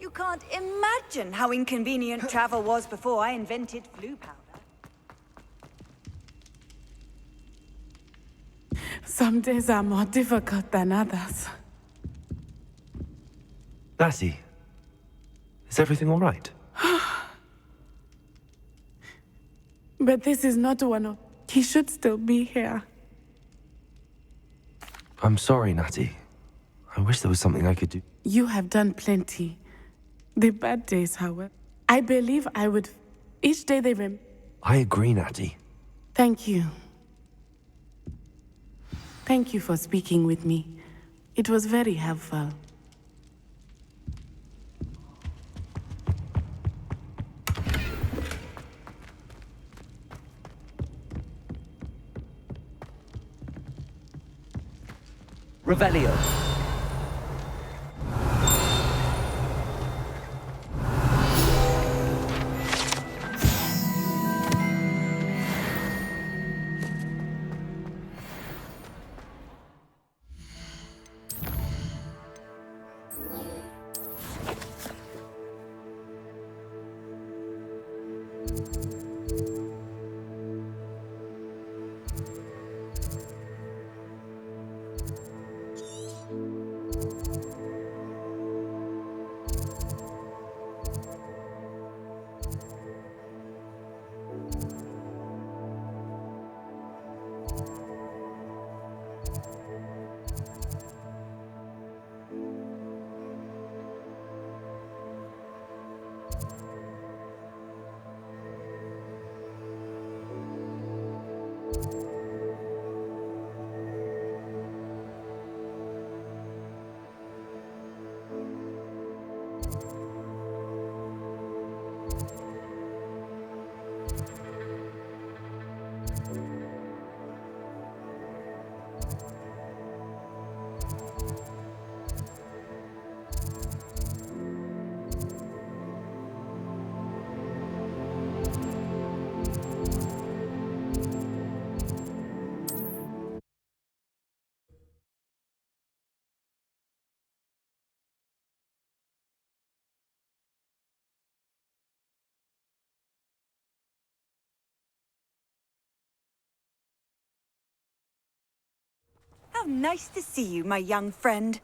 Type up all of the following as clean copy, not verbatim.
You can't imagine how inconvenient travel was before I invented flu powder. Some days are more difficult than others. Lassie, is everything all right? But this is not one of... He should still be here. I'm sorry, Natty. I wish there was something I could do. You have done plenty. The bad days, however. I believe I would... Each day they I agree, Natty. Thank you. Thank you for speaking with me. It was very helpful. Revelio. How nice to see you, my young friend.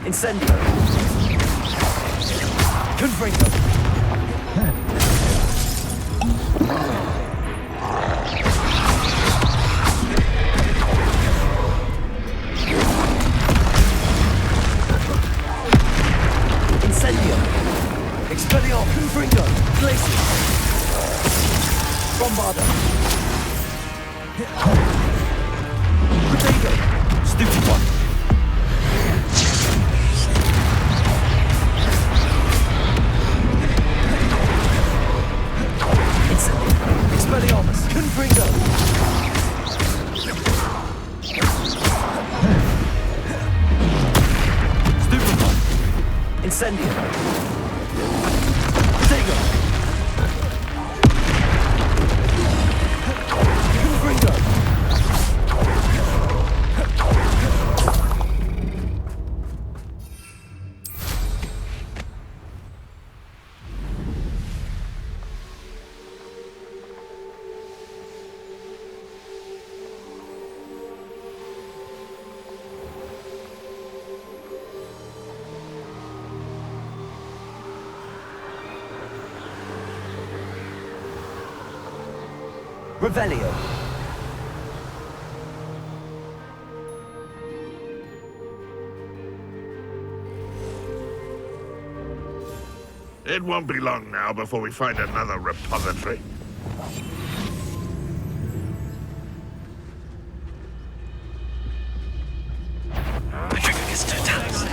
Incendio. Confringo. Incendio. Expelliarmus. Confringo. Glacier. Bombardo. Protego. Stupid one. Expelliarmus. Confringo. Stupefy. Incendio. Protego. Confringo. Revelio. It won't be long now before we find another repository. My trigger gets too tense.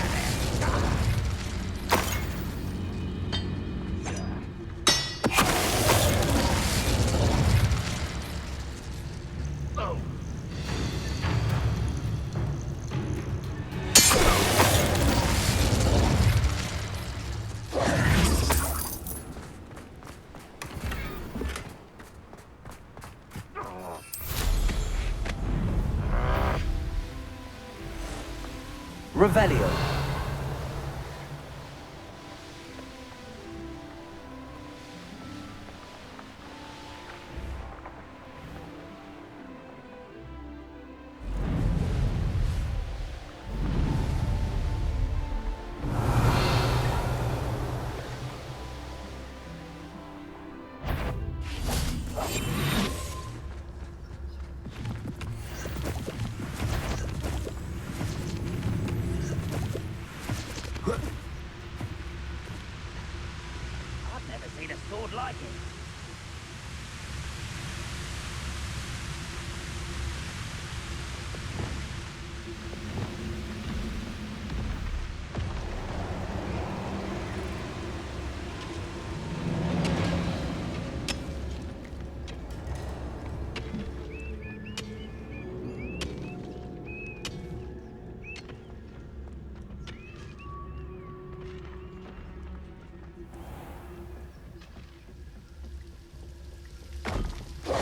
Revelio. I've never seen a sword like it.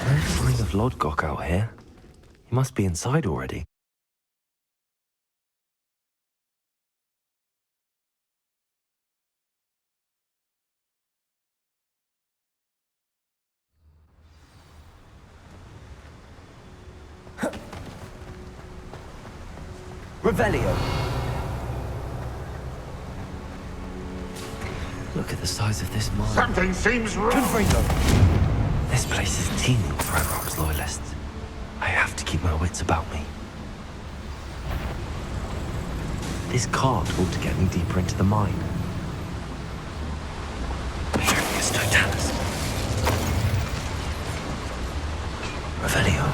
No sign of Lodgok out here. He must be inside already. Revelio. Look at the size of this mine. Something seems wrong. Confringo. This place is teeming with Ragnarok's loyalists. I have to keep my wits about me. This cart ought to get me deeper into the mine. It's Totalis. Revelio.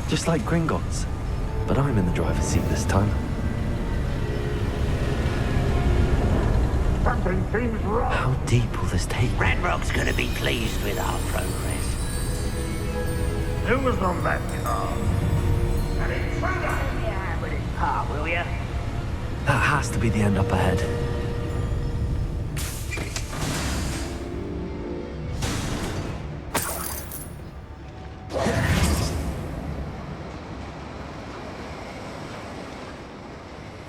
Just like Gringotts, but I'm in the driver's seat this time. Something seems wrong. How deep will this take me? Ranrock's gonna be pleased with our progress. Who was on that car? An intruder! Yeah, but it's par, will ya? That has to be the end up ahead.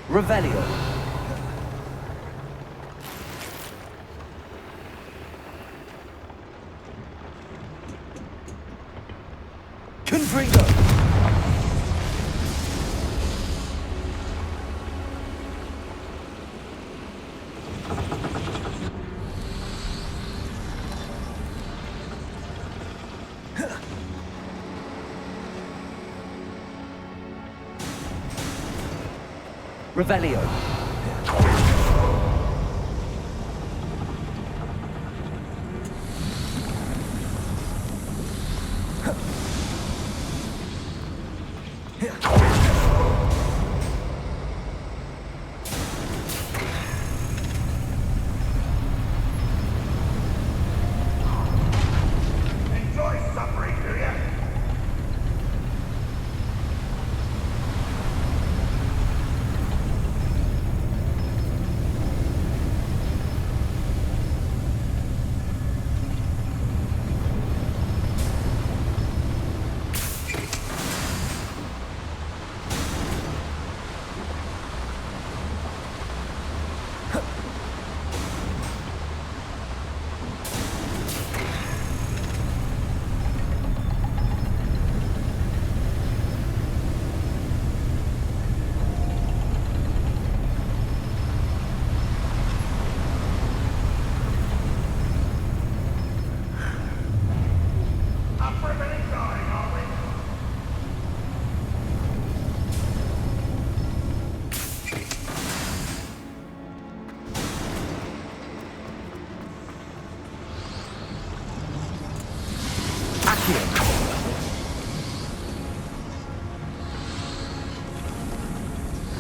Revelio. Confringo. Revelio. Enjoy suffering, do ya?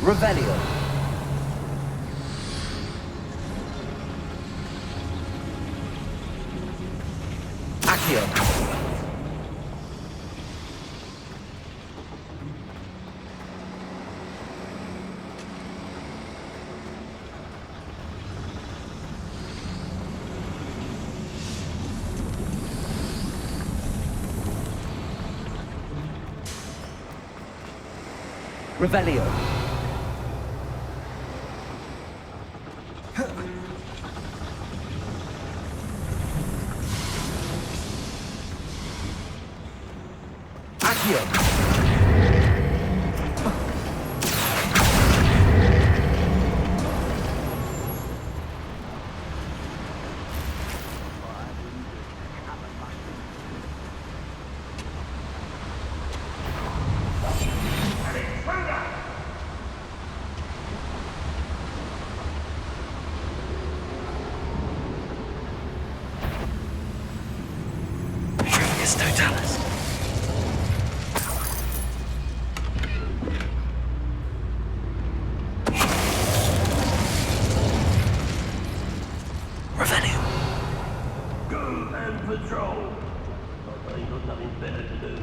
Revelio. Accio. Revelio. Accio. Trivius Totalis. Revelio. Go and patrol. I ain't got nothing better to do.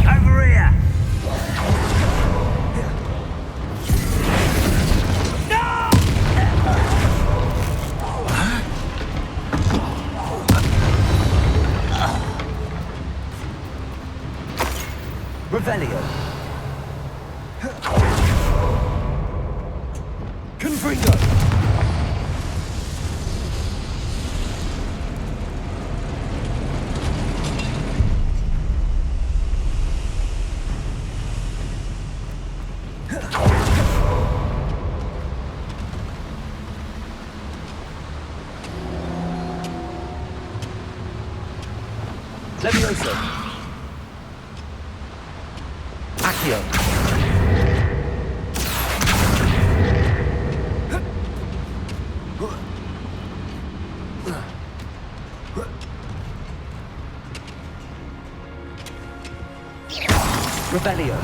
Over here! Revelio. Confringo. Levioso. Accio. Revelio.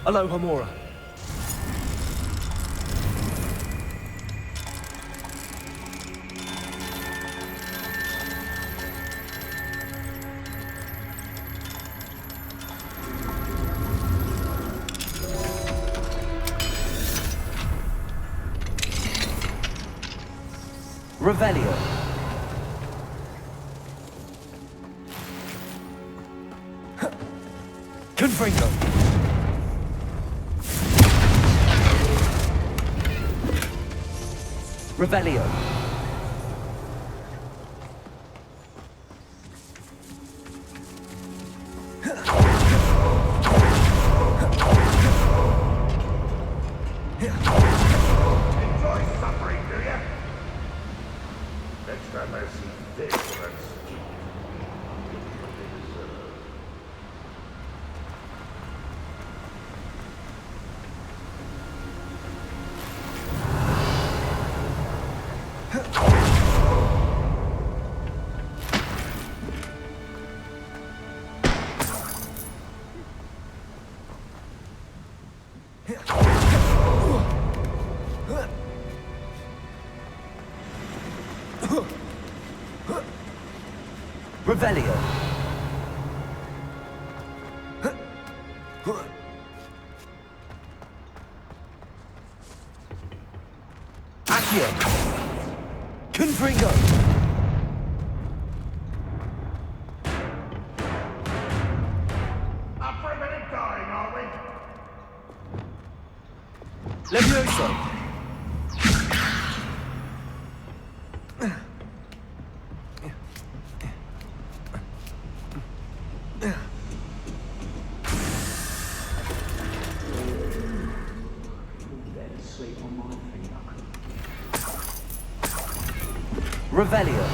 Aloha Mora. Revelio. Confringo. Revelio. Enjoy suffering, do ya? Next time I see this, that's stupid. What they deserve. Revelio. Accio. Confringo. Up for a minute dying, are we? Levioso. Revelio.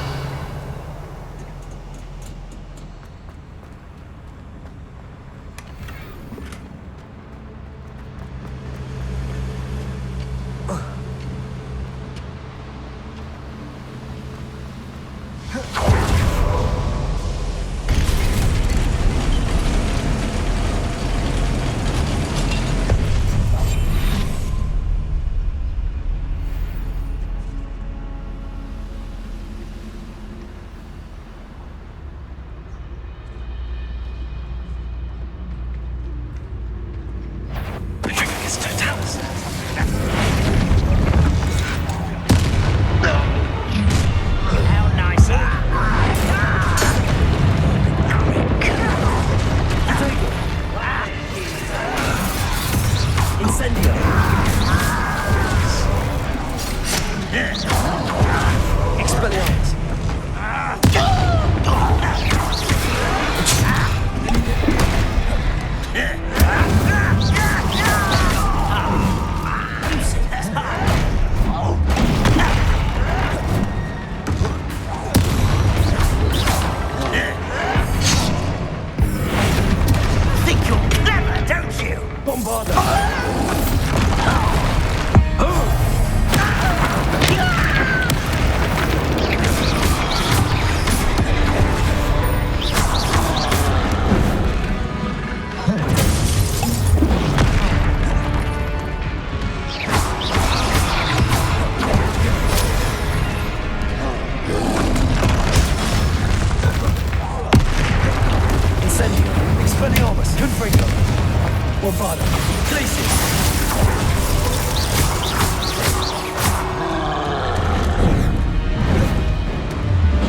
Bombarda. Glacius.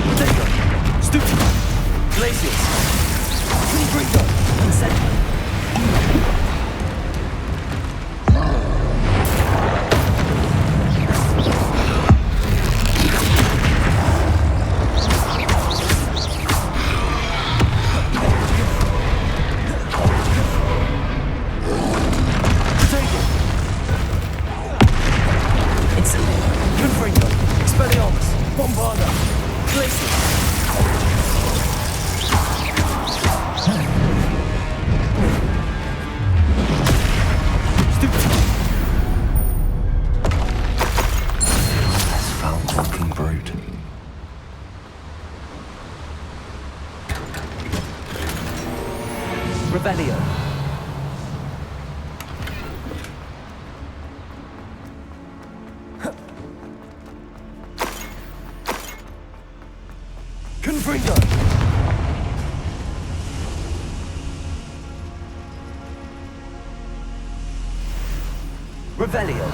Potato. Stupid. Glacius. Confringo. Incendio. Revelio. Confringo. Revelio.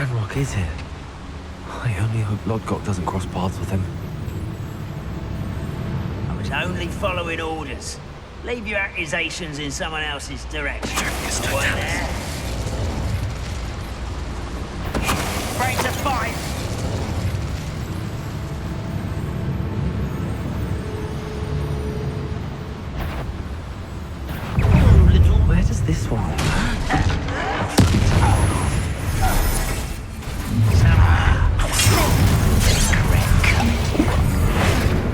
Ranrock is here. I only hope Lodgok doesn't cross paths with him. I was only following orders. Leave your accusations in someone else's direction. What there? Afraid to fight? Where does this one go?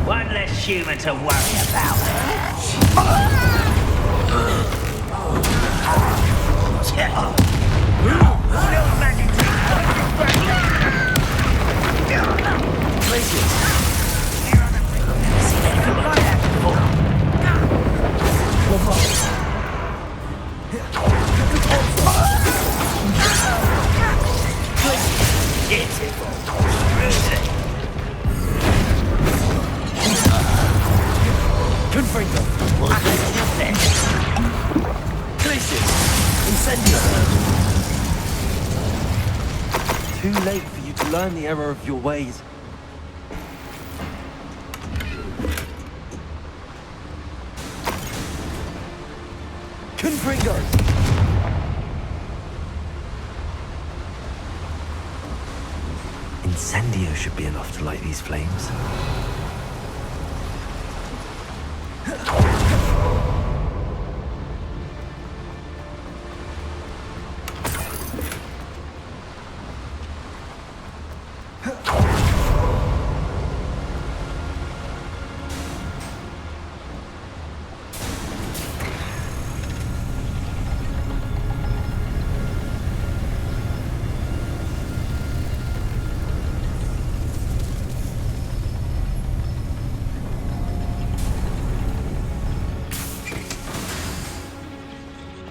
One less human to worry about. Little magic Glacius. Never seen anything like that before. Beautiful. Confringo. Glacius. Incendio. Too late for you to learn the error of your ways. Confringo. Incendio should be enough to light these flames.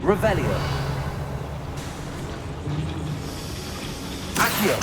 Revelio. Accio.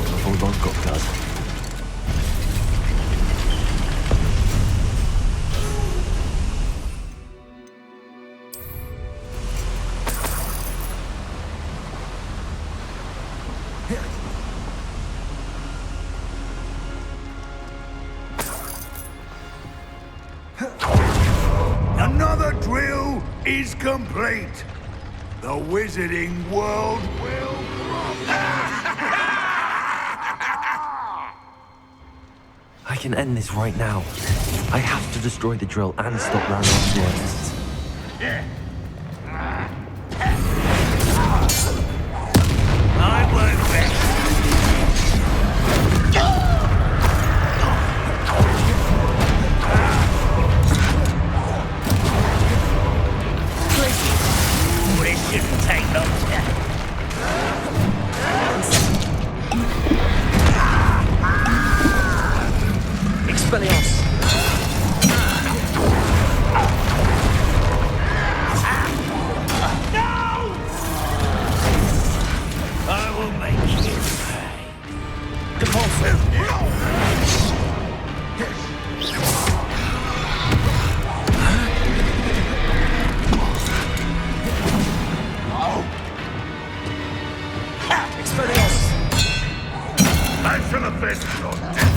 out before Lodgok does. Another drill is complete. The wizarding world will... I can end this right now. I have to destroy the drill and stop Ranrock's loyalists. I won't rest. Well, this shouldn't take long to... Expelliarmus! I will make you pay. Depulso! Expelliarmus! I shall avenge your death.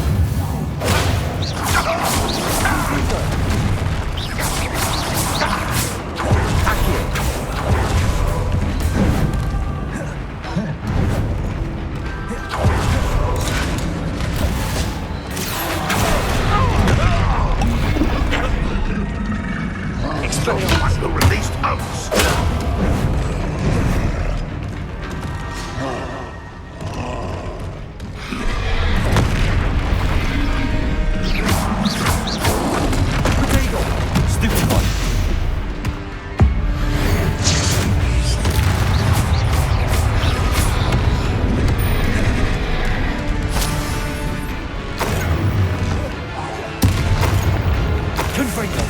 Expelliarmus! The released oats. Stupid one. Confringo!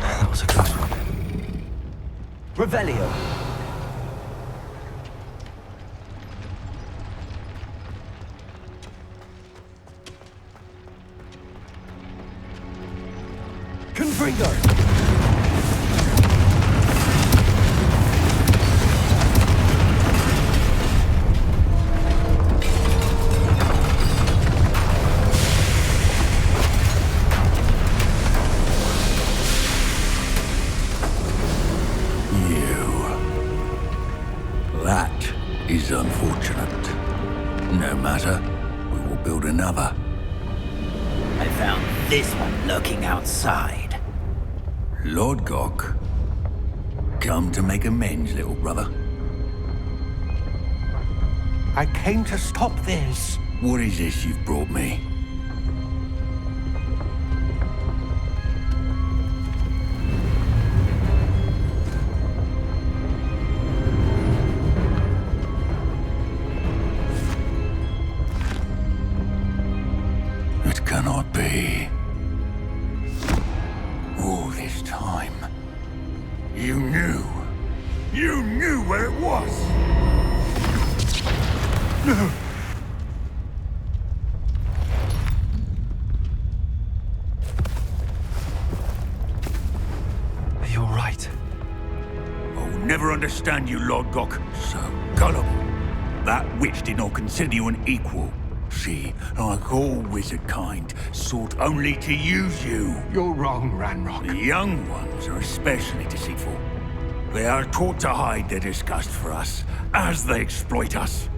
That was a close one. Revelio! Confringo! That is unfortunate. No matter, we will build another. I found this one lurking outside. Lord Gok, come to make amends, little brother. I came to stop this. What is this you've brought me? It cannot be. All this time, you knew. You knew where it was. No. You're right. I'll never understand you, Lord Gok. So gullible. That witch did not consider you an equal. She, like all wizard kind, sought only to use you. You're wrong, Ranrock. The young ones are especially deceitful. They are taught to hide their disgust for us, as they exploit us.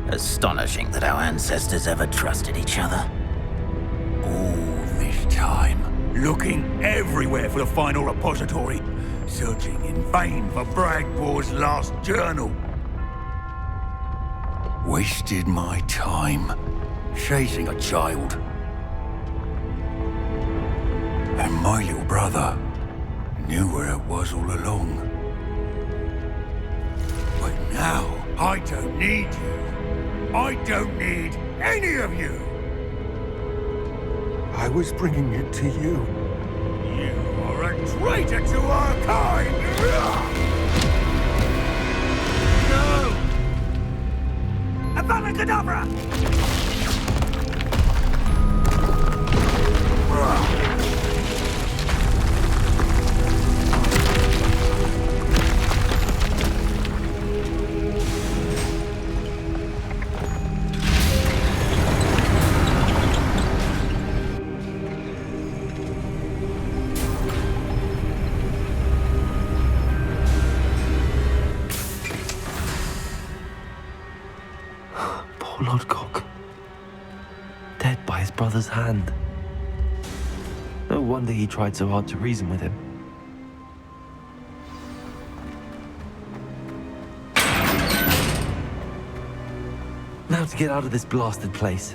Astonishing that our ancestors ever trusted each other. All this time, looking everywhere for the final repository, searching in vain for Bragbor's last journal. Wasted my time chasing a child. And my little brother knew where it was all along. But now, I don't need you. I don't need any of you. I was bringing it to you. You are a traitor to our kind! No! Avada Kedavra! Poor Lodgok. Dead by his brother's hand. No wonder he tried so hard to reason with him. Now to get out of this blasted place.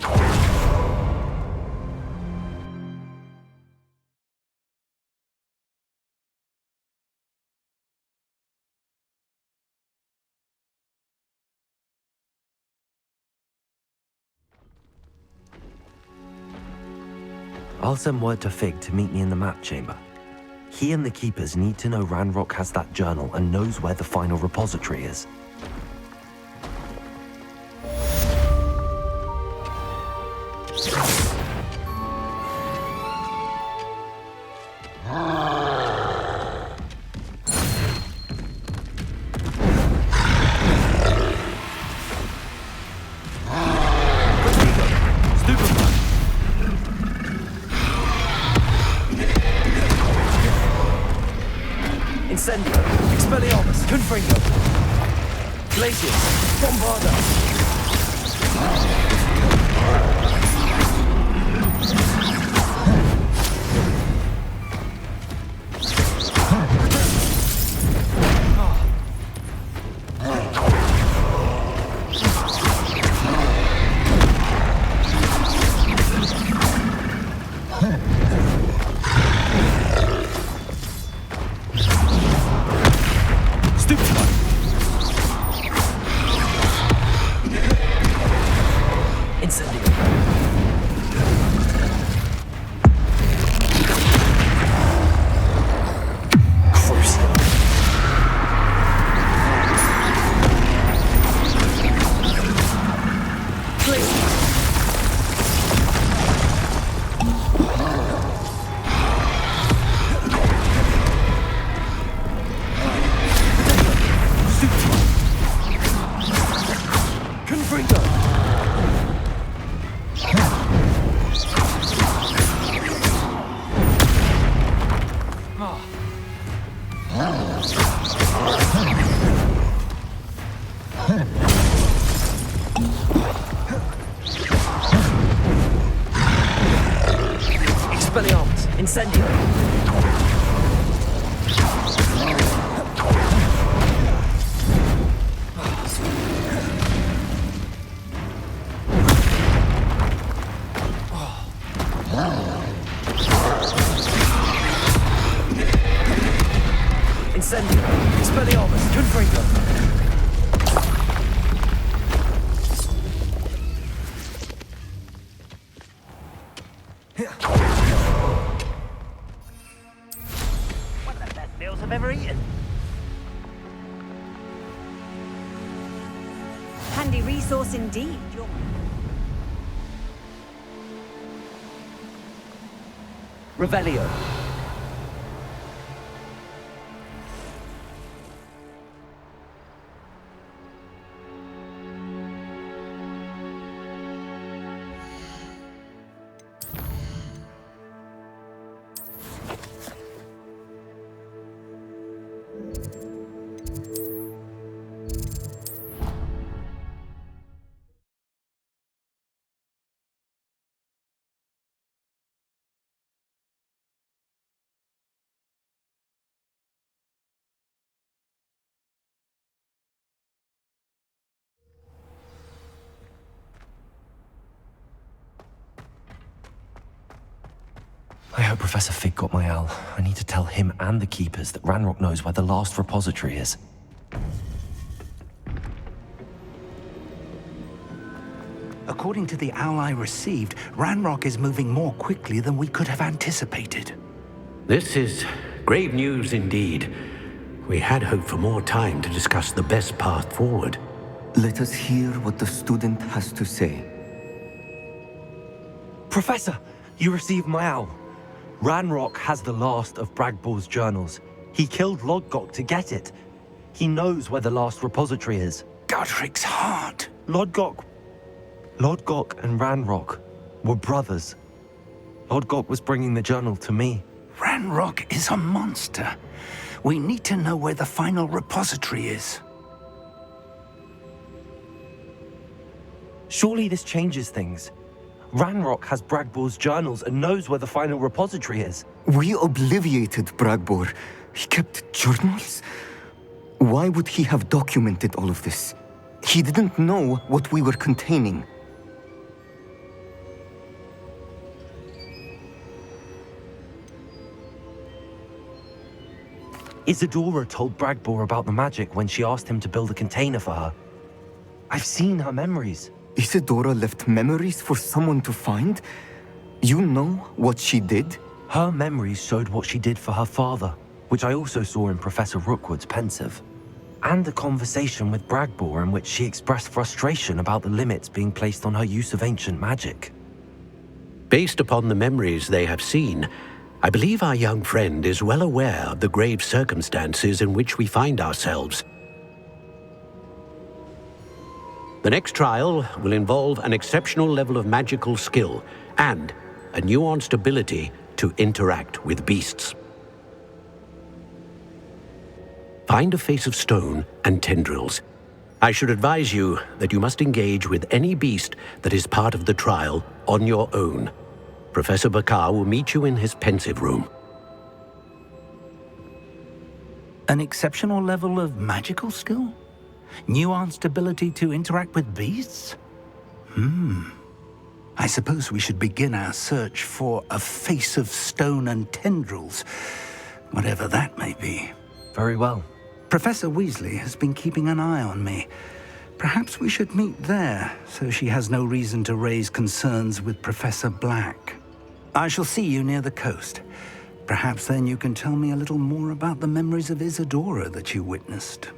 I'll send word to Fig to meet me in the map chamber. He and the Keepers need to know Ranrock has that journal and knows where the final repository is. Incendio, Expelliarmus, Confringo, Glacius, Bombarda. Expelliarmus, Incendio. Incendio, Expelliarmus, Confringo. One of the best meals I've ever eaten. Handy resource indeed. Revelio. I hope Professor Fig got my owl. I need to tell him and the Keepers that Ranrock knows where the last repository is. According to the owl I received, Ranrock is moving more quickly than we could have anticipated. This is grave news indeed. We had hoped for more time to discuss the best path forward. Let us hear what the student has to say. Professor, you received my owl. Ranrock has the last of Bragball's journals. He killed Lodgok to get it. He knows where the last repository is. Godric's heart. Lodgok and Ranrock were brothers. Lodgok was bringing the journal to me. Ranrock is a monster. We need to know where the final repository is. Surely this changes things. Ranrock has Bragball's journals and knows where the final repository is. We obliviated Bragbor. He kept journals? Why would he have documented all of this? He didn't know what we were containing. Isadora told Bragbor about the magic when she asked him to build a container for her. I've seen her memories. Isadora left memories for someone to find? You know what she did? Her memories showed what she did for her father, which I also saw in Professor Rookwood's pensive. And a conversation with Bragbor in which she expressed frustration about the limits being placed on her use of ancient magic. Based upon the memories they have seen, I believe our young friend is well aware of the grave circumstances in which we find ourselves. The next trial will involve an exceptional level of magical skill and a nuanced ability to interact with beasts. Find a face of stone and tendrils. I should advise you that you must engage with any beast that is part of the trial on your own. Professor Bakar will meet you in his pensive room. An exceptional level of magical skill? Nuanced ability to interact with beasts? I suppose we should begin our search for a face of stone and tendrils, whatever that may be. Very well. Professor Weasley has been keeping an eye on me. Perhaps we should meet there, so she has no reason to raise concerns with Professor Black. I shall see you near the coast. Perhaps then you can tell me a little more about the memories of Isadora that you witnessed.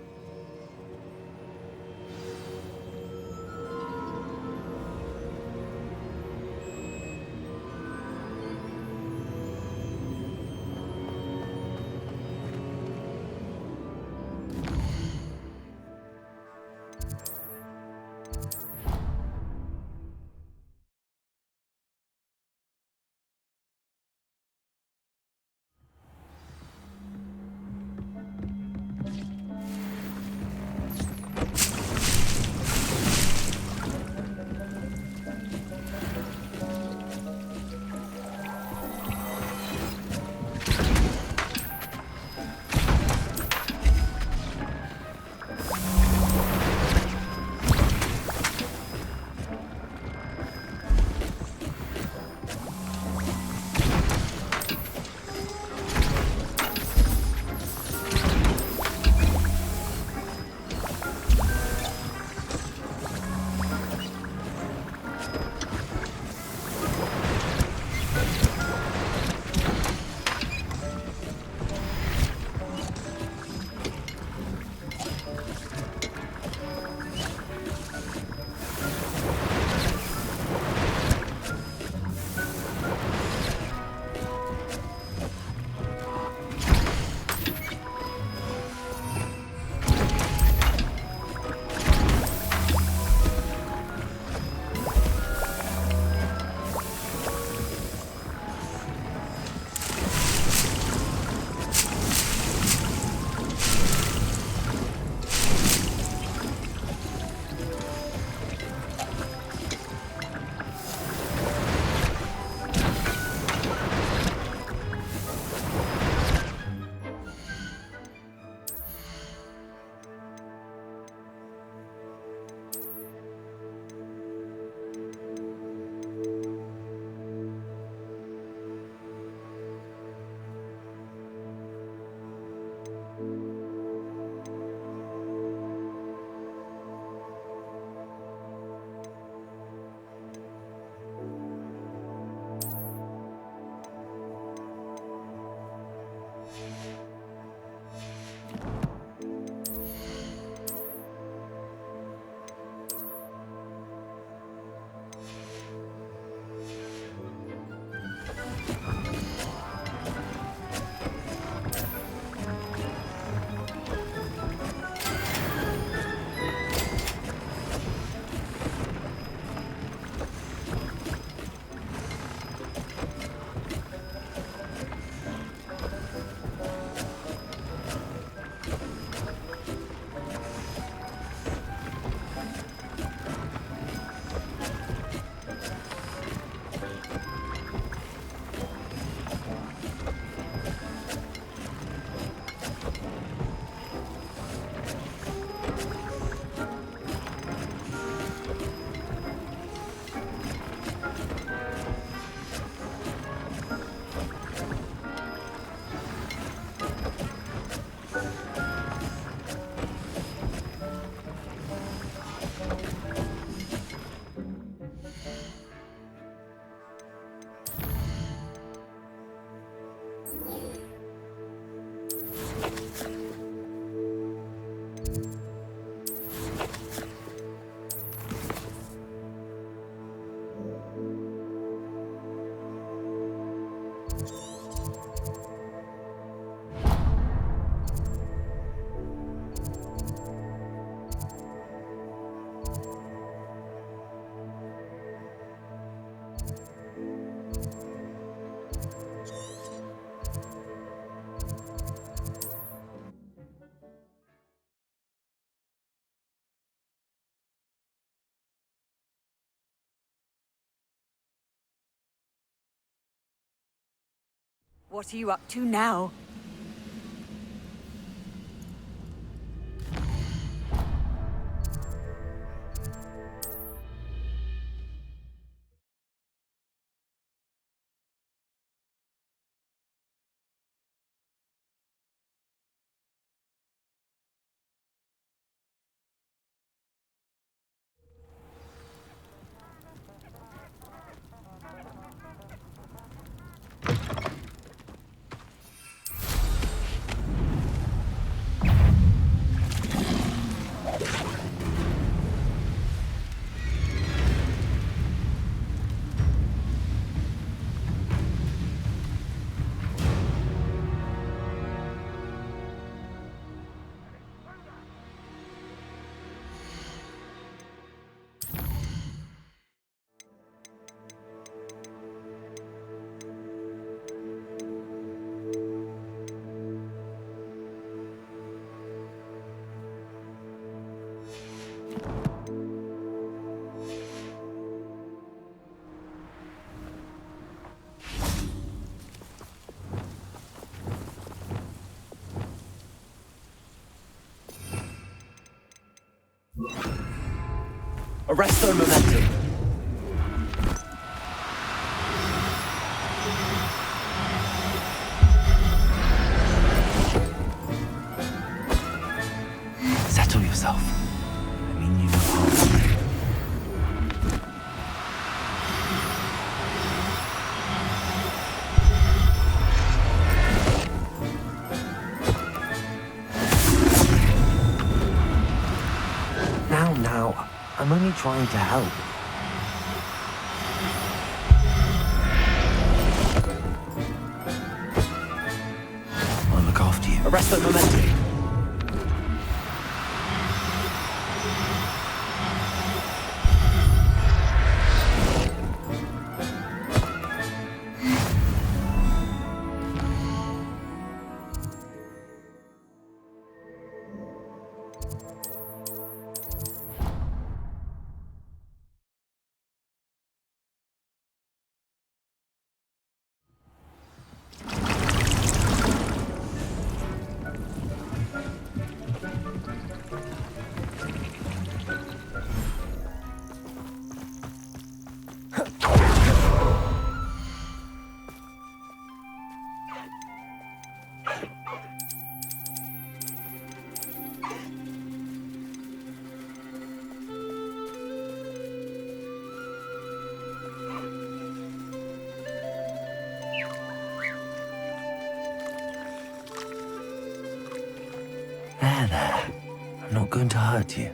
What are you up to now? Arrest their momentum. Settle yourself. I mean you no harm. Now. I'm only trying to help. I'll look after you. Arrest their momentum. There. I'm not going to hurt you.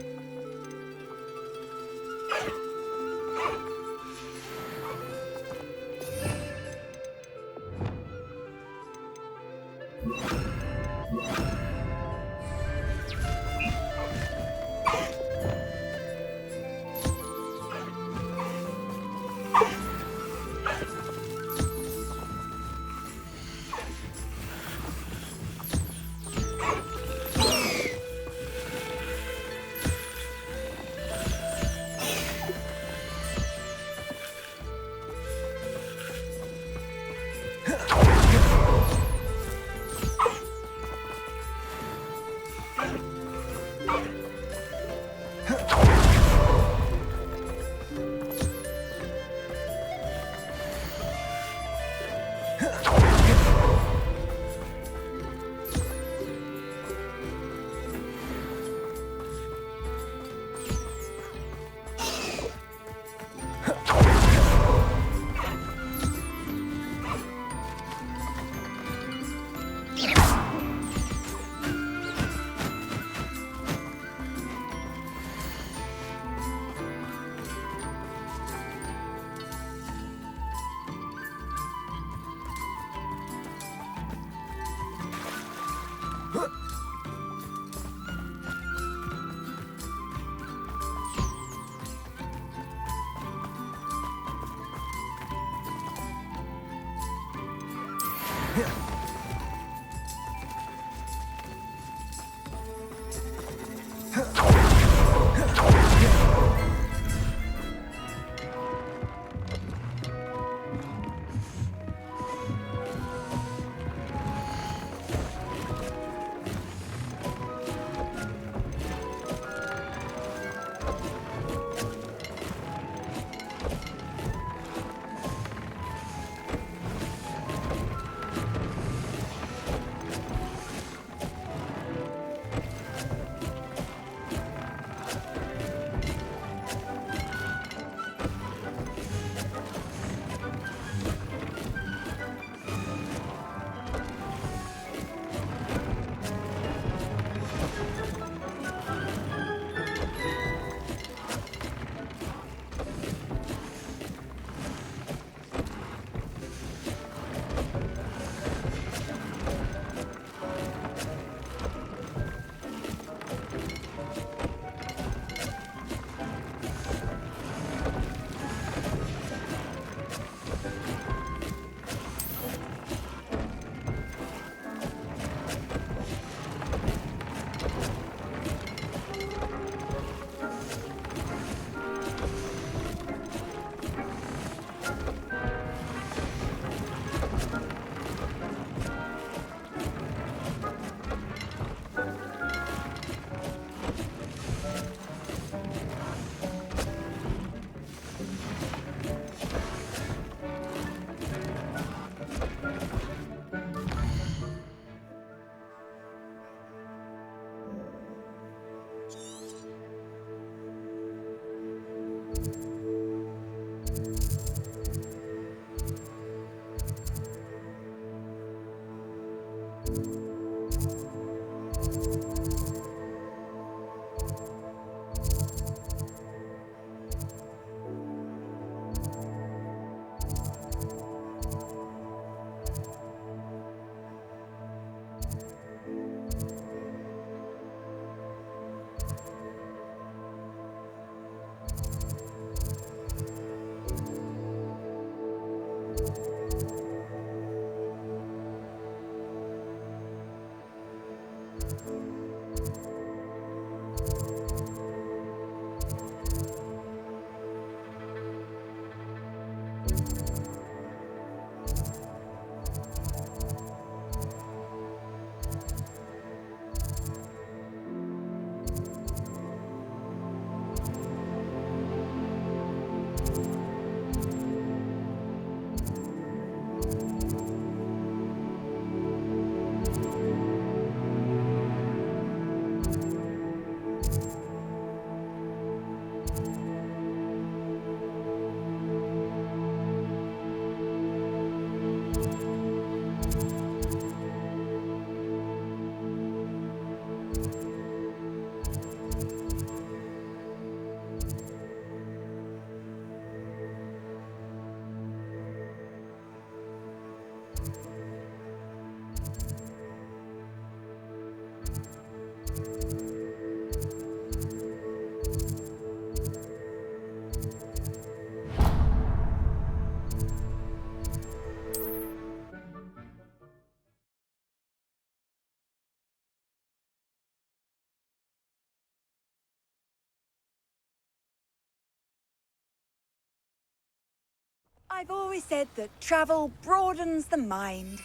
I've always said that travel broadens the mind.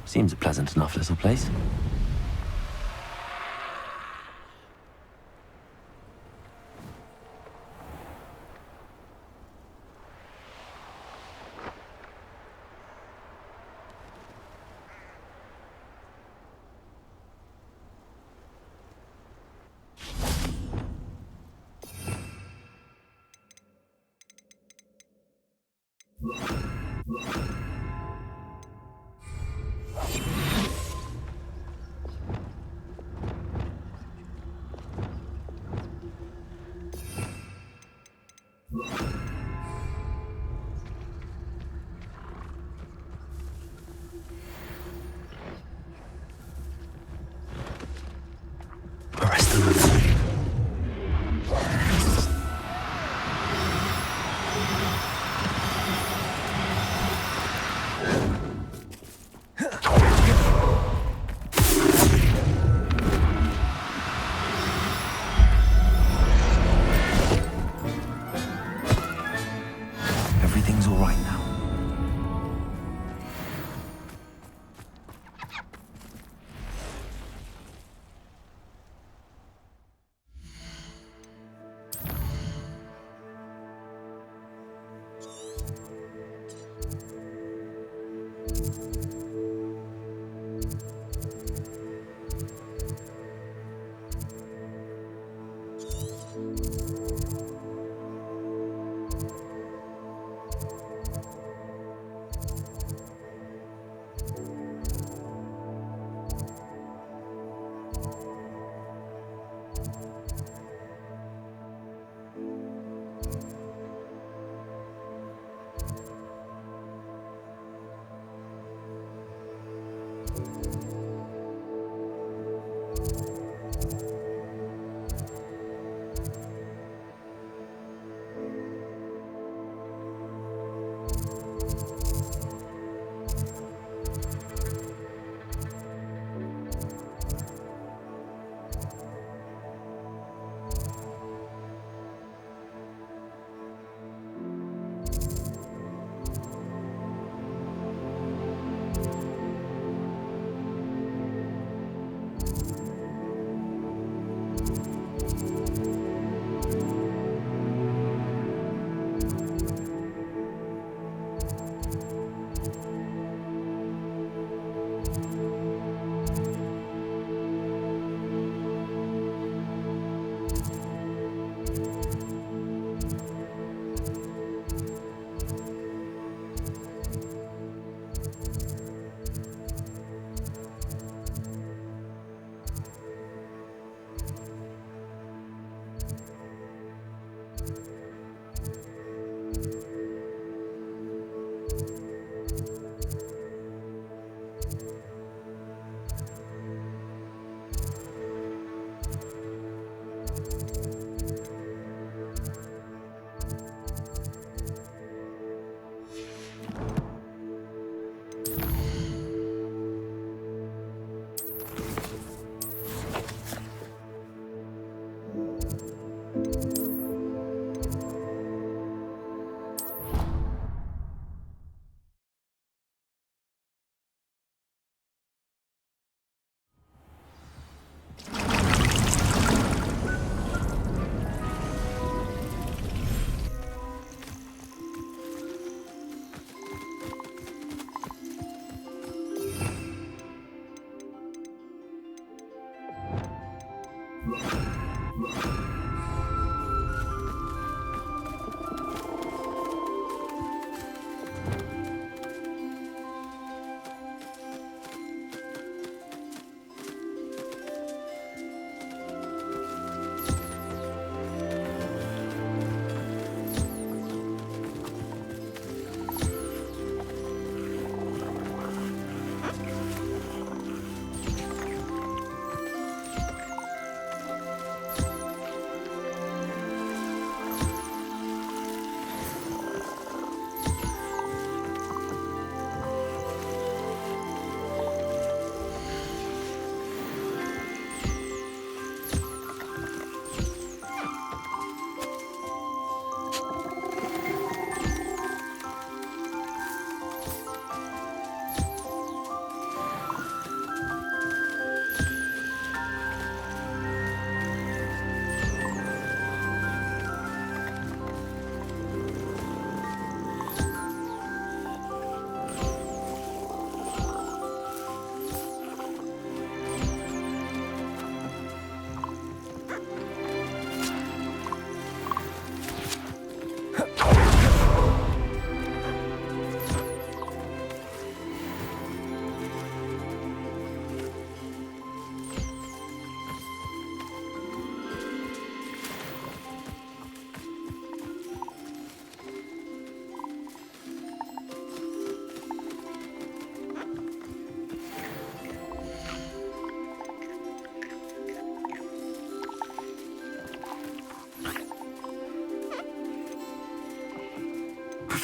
Seems a pleasant enough little place. Arrest them. Everything's all right now.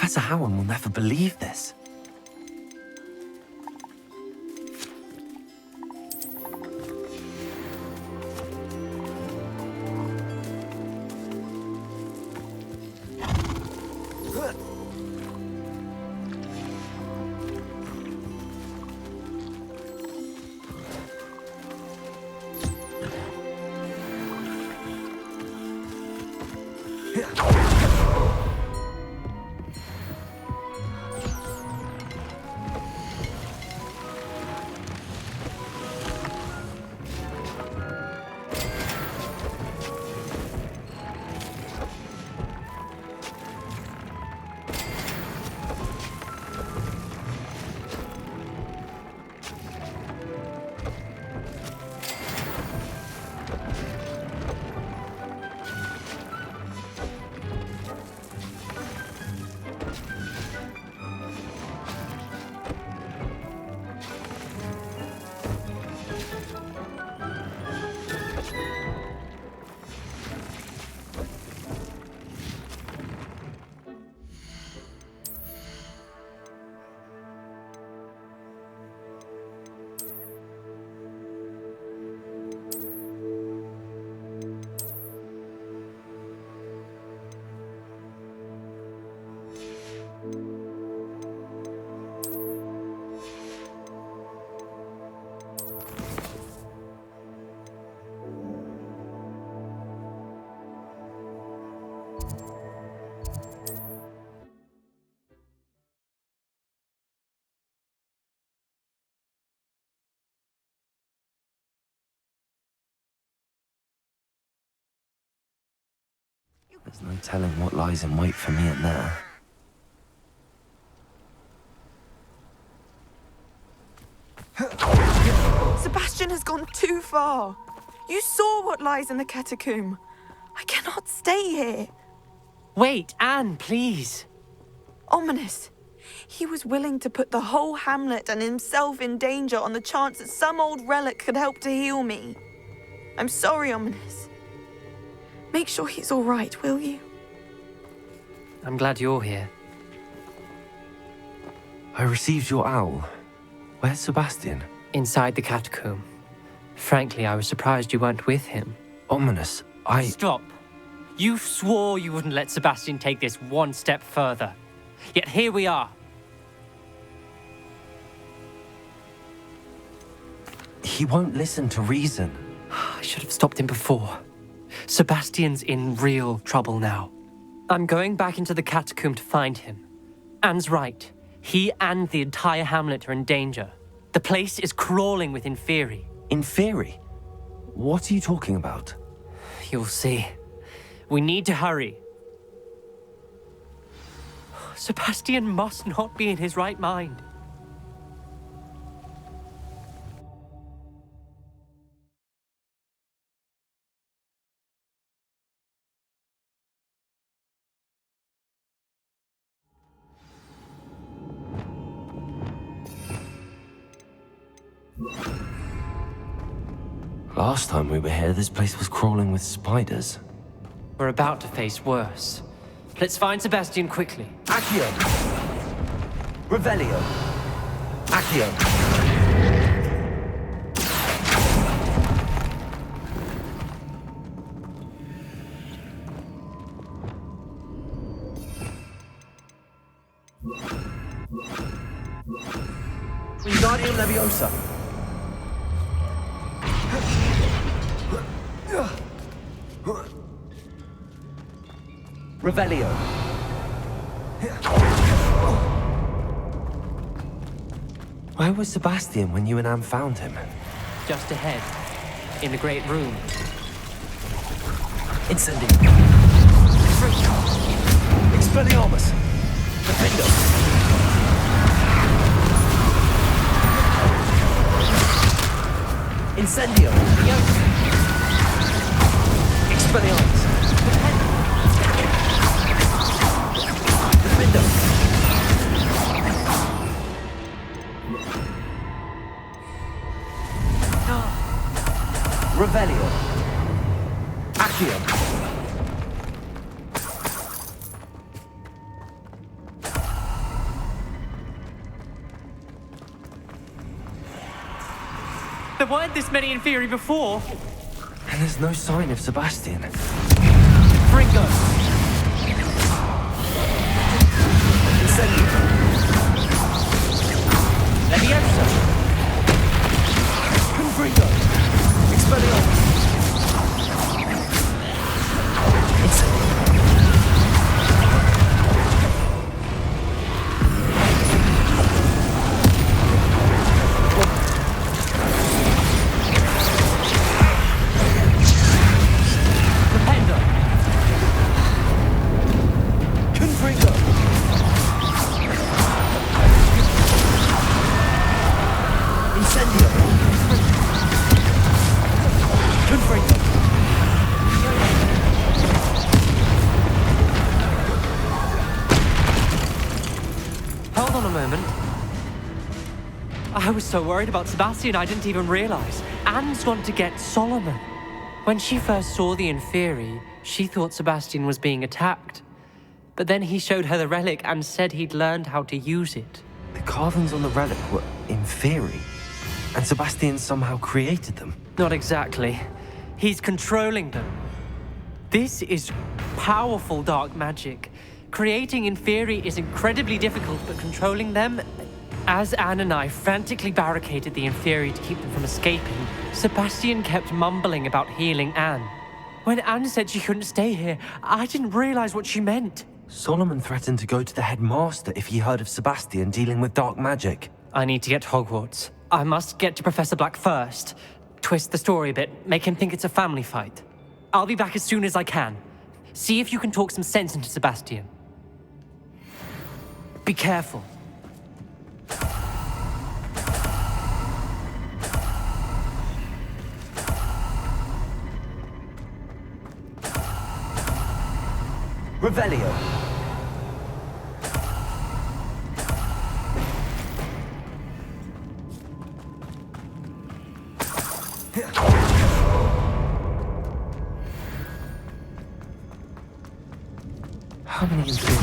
Professor Howard will never believe this. There's no telling what lies in wait for me in there. Sebastian has gone too far. You saw what lies in the catacomb. I cannot stay here. Wait, Anne, please. Ominous. He was willing to put the whole hamlet and himself in danger on the chance that some old relic could help to heal me. I'm sorry, Ominous. Make sure he's all right, will you? I'm glad you're here. I received your owl. Where's Sebastian? Inside the catacomb. Frankly, I was surprised you weren't with him. Ominous, Stop. You swore you wouldn't let Sebastian take this one step further. Yet here we are. He won't listen to reason. I should have stopped him before. Sebastian's in real trouble now. I'm going back into the catacomb to find him. Anne's right. He and the entire hamlet are in danger. The place is crawling with Inferi. Inferi? What are you talking about? You'll see. We need to hurry. Sebastian must not be in his right mind. Last time we were here, this place was crawling with spiders. We're about to face worse. Let's find Sebastian quickly. Accio! Revelio! Accio! Wingardium Leviosa! Revelio! Where was Sebastian when you and Anne found him? Just ahead, in the great room. Incendio! Expelliarmus! Defendo! Incendio! Expelliarmus! Defendo! Revelio! Accio! There weren't this many in theory before. And there's no sign of Sebastian. Fringo! Incendio! Leviosa! Confringo! Expelliarmus! Incendio! Hold on a moment. I was so worried about Sebastian I didn't even realize. Anne's gone to get Solomon. When she first saw the Inferi, she thought Sebastian was being attacked. But then he showed her the relic and said he'd learned how to use it. The carvings on the relic were Inferi, and Sebastian somehow created them. Not exactly. He's controlling them. This is powerful dark magic. Creating Inferi is incredibly difficult, but controlling them... As Anne and I frantically barricaded the Inferi to keep them from escaping, Sebastian kept mumbling about healing Anne. When Anne said she couldn't stay here, I didn't realize what she meant. Solomon threatened to go to the headmaster if he heard of Sebastian dealing with dark magic. I need to get to Hogwarts. I must get to Professor Black first. Twist the story a bit, make him think it's a family fight. I'll be back as soon as I can. See if you can talk some sense into Sebastian. Be careful. Revelio. How many Inferi?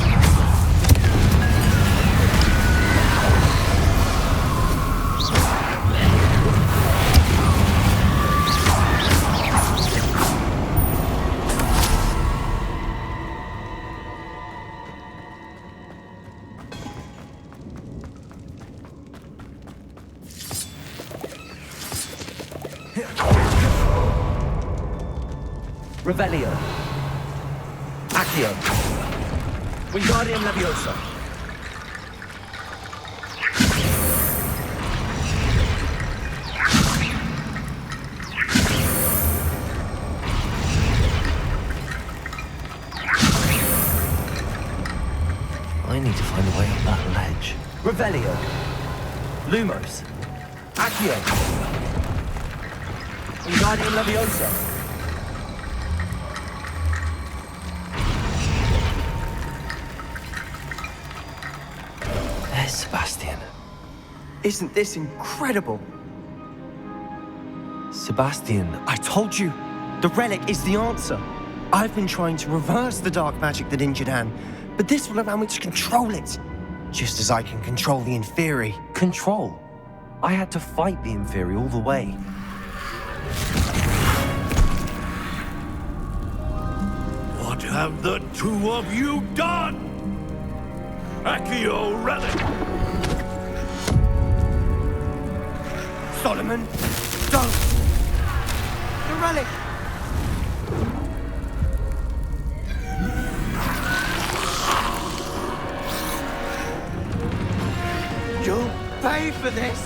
Revelio. Accio. Wingardium Leviosa. I need to find a way up that ledge. Revelio. Lumos. Accio. Wingardium Leviosa. There's Sebastian. Isn't this incredible? Sebastian, I told you, the relic is the answer. I've been trying to reverse the dark magic that injured Anne, but this will allow me to control it. Just as I can control the Inferi. Control? I had to fight the Inferi all the way. What have the two of you done? Accio relic! Solomon, don't! The relic! You'll pay for this!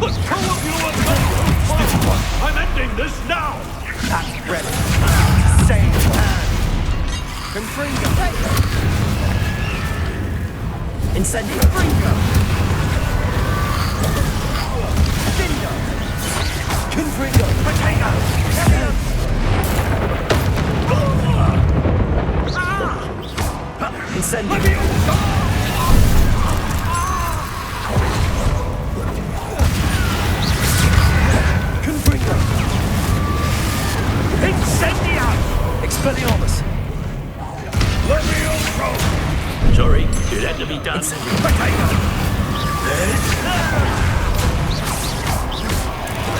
The two of you are gone! I'm ending this now! That's relic. Same hand. Confringo. Incendio. Confringo. Dindo. Confringo. Potato. Incendio. Confringo. Incendio! Expelliarmus. be done.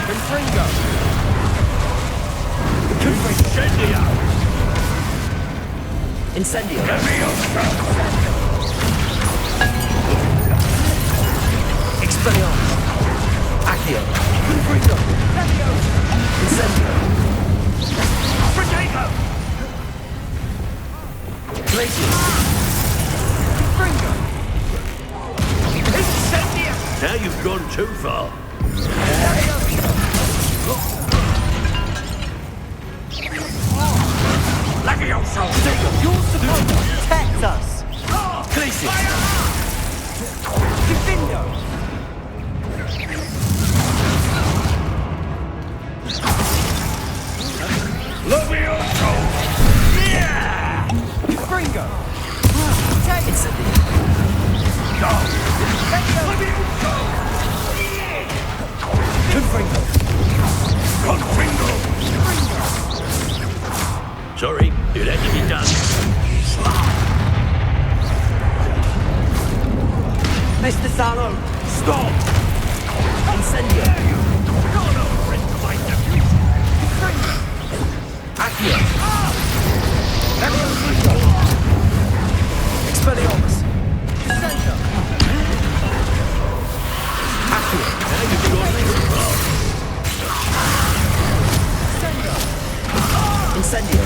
Confringo! Incendio! Incendio! Expelliarmus! Accio! Confringo! Incendio! Potato! Glacius! Confringo! Incendio! Now you've gone too far. Levioso! You're supposed to protect us! Glacius! Divindo! Levioso! Confringo! Incendio! Levioso! Confringo! Confringo! Sorry, it had to be done. Mr. Salo, stop! Incendio! You're no friend to my nephew! Accio! Expelliarmus! Incendio! Accio! Now you've gone too far. Incendio!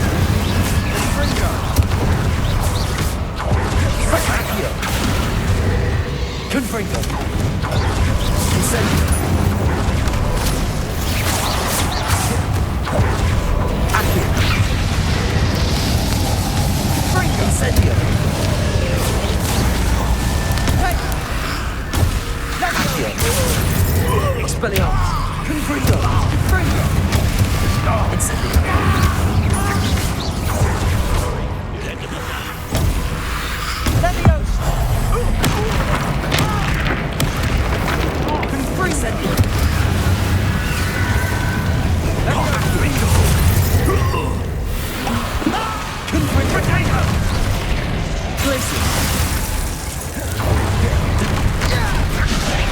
Confringo! Accio! Confringo! Incendio! Accio! Incendio! Accio! Expelliarmus! Confringo! Incendio! Levioso! Incendio! Potato! Glacius!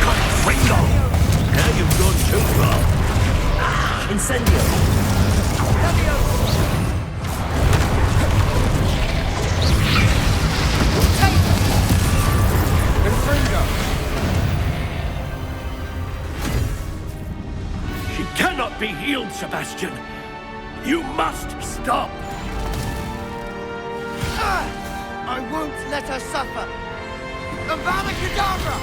Confringo! Now you've gone too far. Incendio! Confringo! She cannot be healed, Sebastian. You must stop. I won't let her suffer! Avada Kedavra!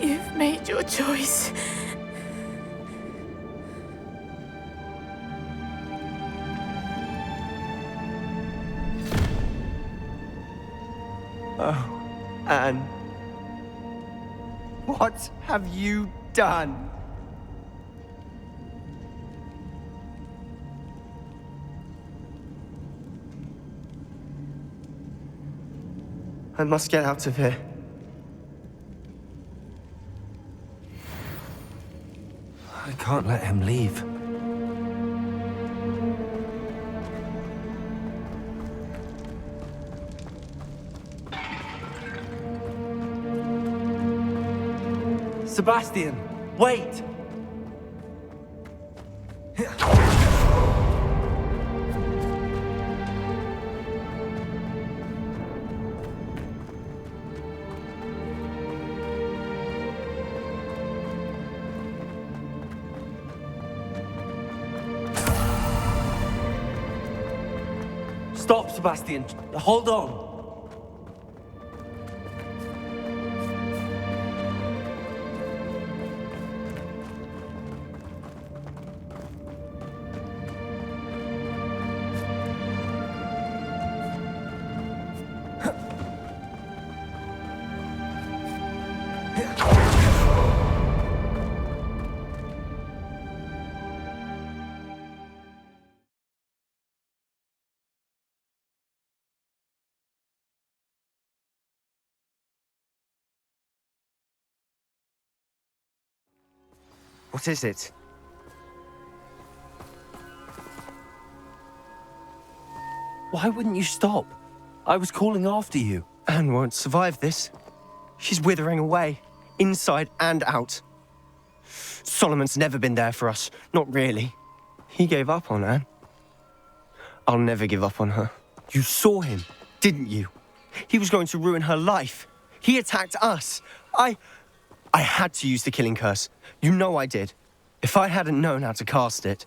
You've made your choice. Oh, Anne. What have you done? I must get out of here. I can't let him leave. Sebastian, wait! Stop, Sebastian. Hold on. What is it? Why wouldn't you stop? I was calling after you. Anne won't survive this. She's withering away, inside and out. Solomon's never been there for us, not really. He gave up on Anne. I'll never give up on her. You saw him, didn't you? He was going to ruin her life. He attacked us. I had to use the killing curse. You know I did. If I hadn't known how to cast it...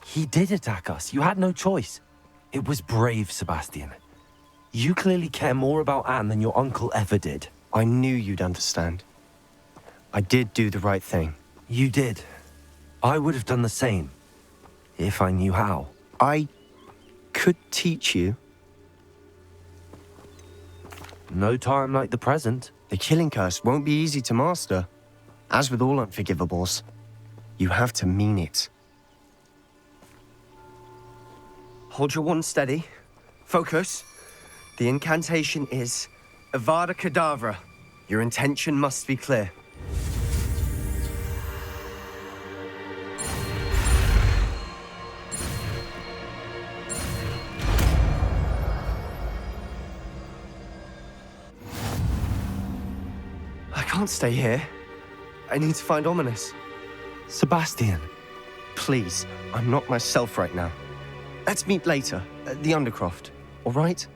He did attack us. You had no choice. It was brave, Sebastian. You clearly care more about Anne than your uncle ever did. I knew you'd understand. I did do the right thing. You did. I would have done the same, if I knew how. I could teach you. No time like the present. The killing curse won't be easy to master. As with all unforgivables, you have to mean it. Hold your wand steady. Focus. The incantation is Avada Kedavra. Your intention must be clear. I can't stay here. I need to find Ominous. Sebastian. Please, I'm not myself right now. Let's meet later, at the Undercroft, all right?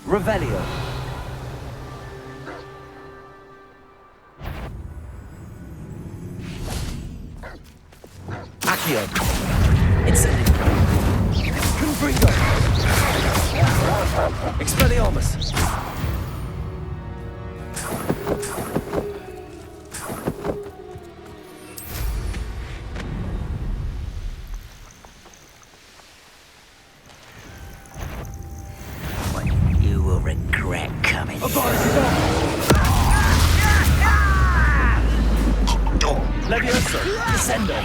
Revelio. Accio. Incendio. Confringo. Expelliarmus. You will regret coming here. Levioso. Descendo.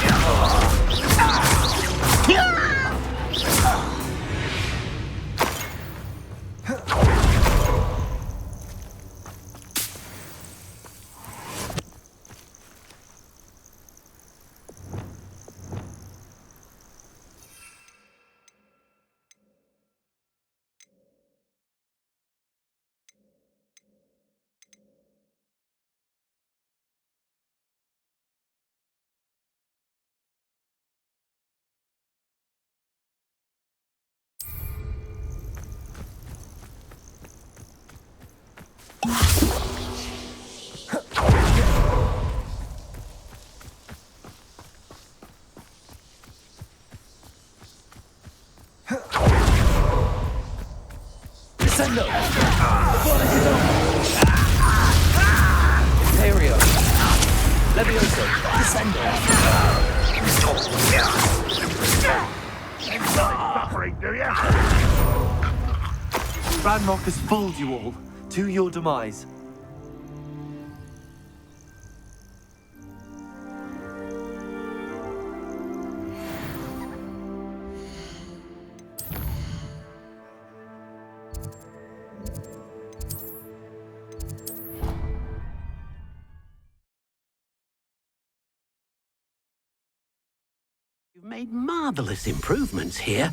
Descendo! Imperio! Levioso! Descendo! Suffering, do ya? Ranrock has fooled you all, to your demise. made marvelous improvements here.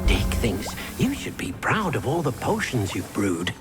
Dick thinks you should be proud of all the potions you've brewed.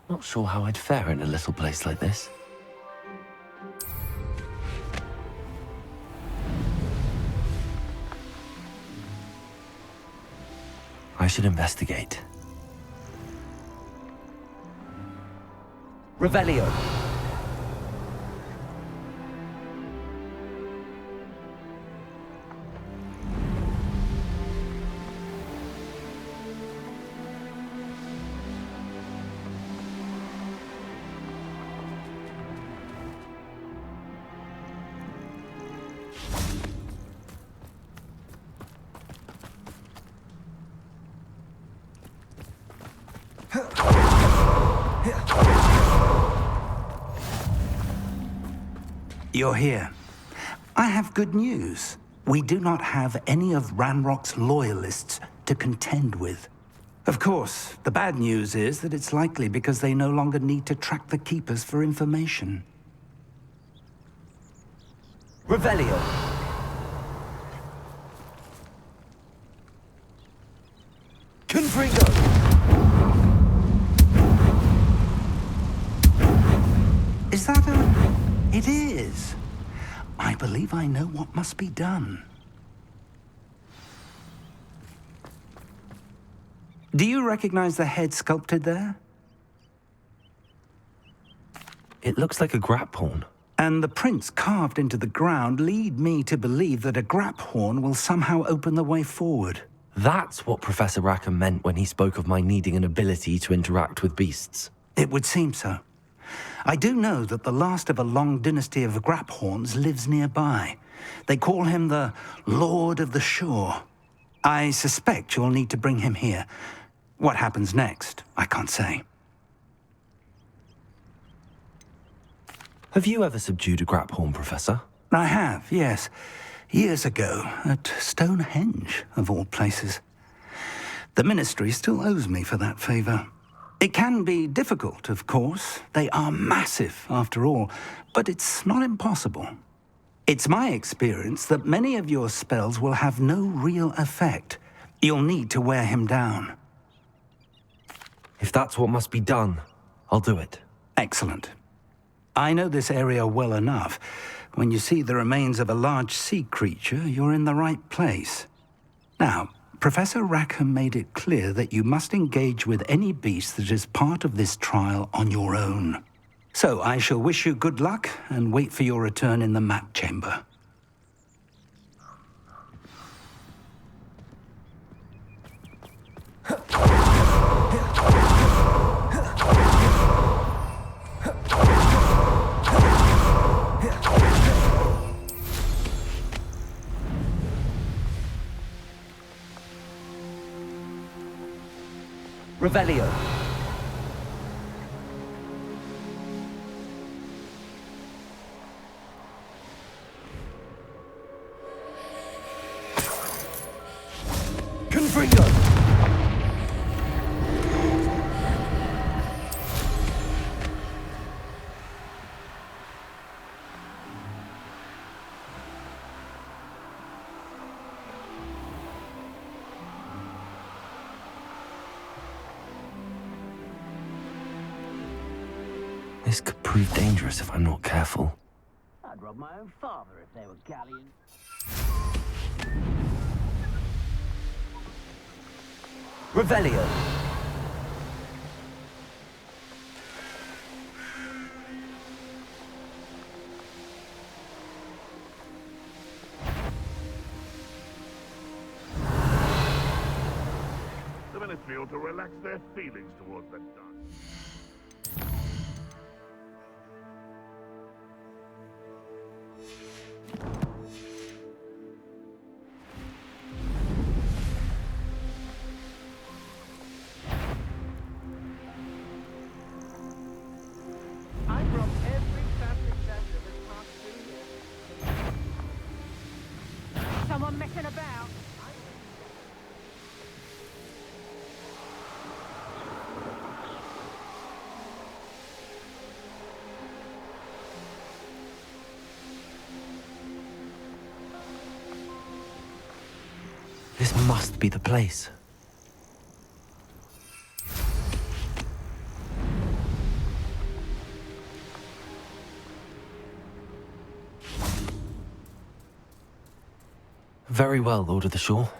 Not sure how I'd fare in a little place like this. I should investigate. Revelio. You're here. I have good news. We do not have any of Ranrock's loyalists to contend with. Of course, the bad news is that it's likely because they no longer need to track the Keepers for information. Revelio. Confringo. Is that a... It is. I believe I know what must be done. Do you recognize the head sculpted there? It looks like a grap horn. And the prints carved into the ground lead me to believe that a grap horn will somehow open the way forward. That's what Professor Rackham meant when he spoke of my needing an ability to interact with beasts. It would seem so. I do know that the last of a long dynasty of Graphorns lives nearby. They call him the Lord of the Shore. I suspect you'll need to bring him here. What happens next, I can't say. Have you ever subdued a Graphorn, Professor? I have, yes. Years ago, at Stonehenge, of all places. The Ministry still owes me for that favor. It can be difficult, of course. They are massive, after all, but it's not impossible. It's my experience that many of your spells will have no real effect. You'll need to wear him down. If that's what must be done, I'll do it. Excellent. I know this area well enough. When you see the remains of a large sea creature, you're in the right place. Now, Professor Rackham made it clear that you must engage with any beast that is part of this trial on your own. So I shall wish you good luck and wait for your return in the map chamber. Revelio. Confringo. This could prove dangerous if I'm not careful. I'd rob my own father if they were galleons. Revelio. The Ministry ought to relax their feelings towards the Dutch. I've robbed every plastic sector this past 2 years. Someone messing about? This must be the place. Very well, Lord of the Shore.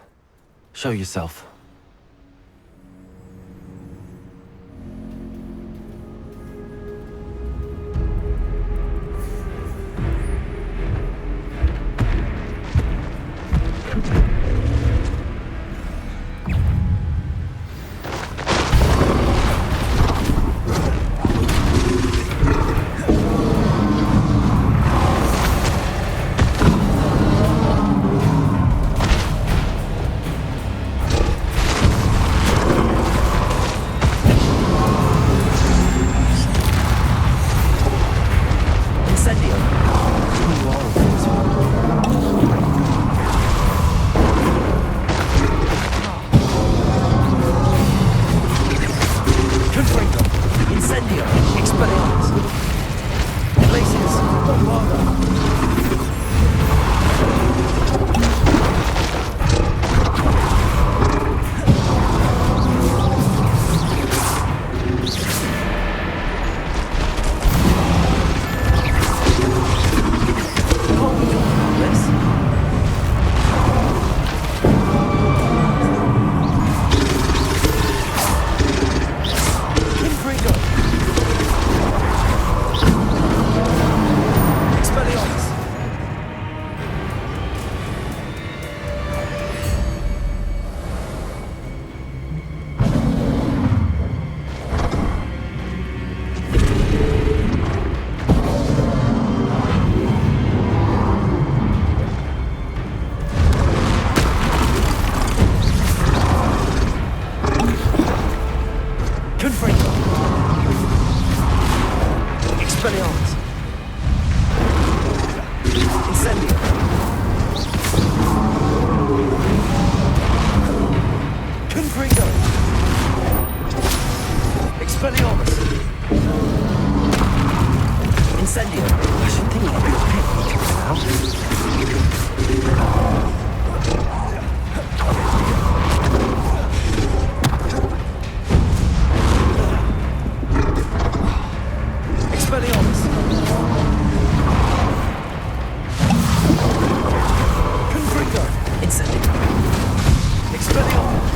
Show yourself. Expelliarmus! Incendio! I should think it'd be a pit Expelliarmus! Confringo! Incendio! Expelliarmus!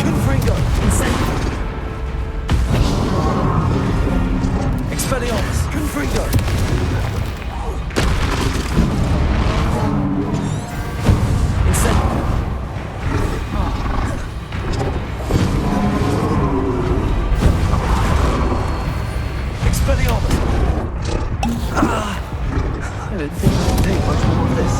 Confringo! Incendio! Expelliarmus! Confringo! Incendio! Expelliarmus! I didn't think it would take much more of this.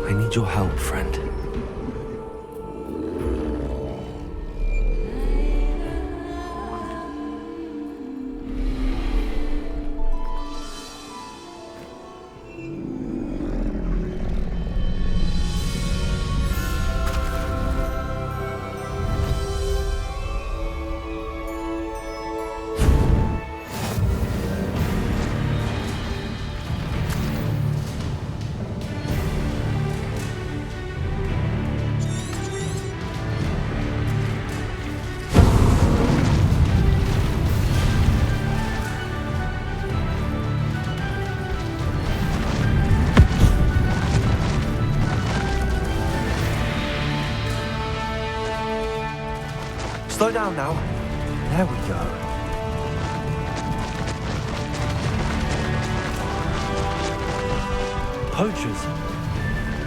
I need your help, friend. Slow down now. There we go. Poachers.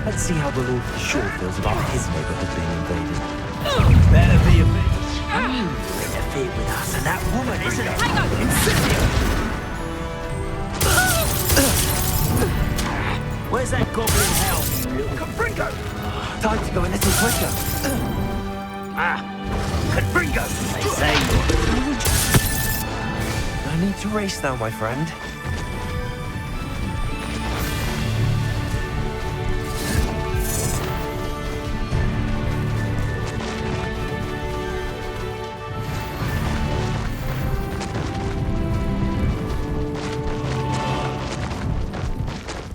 Let's see how the Lord of the Shore feels about his neighborhood being invaded. Better be a bit. Interfere with us, and that woman isn't it? Hang on! Where's that goblin hell, you little Confringo! Time to go a little quicker. Confringo, they say. No need to race now, my friend.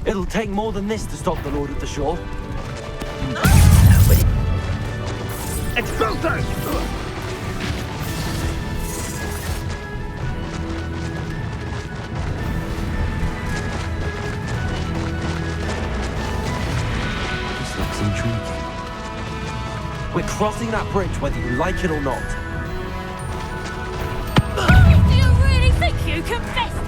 It'll take more than this to stop the Lord of the Shore. Expulso! This looks intriguing. We're crossing that bridge whether you like it or not. Do you really think you can best me?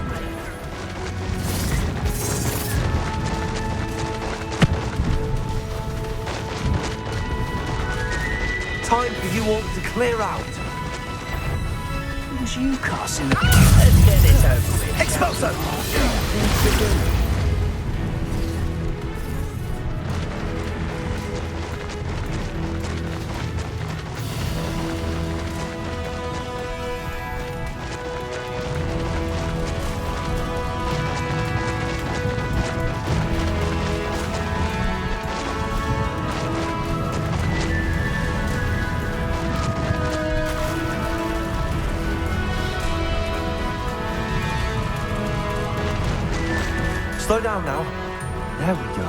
Time for you all to clear out. Who's you casting the... Let's get this over with. Expulso! Slow down now. There we go.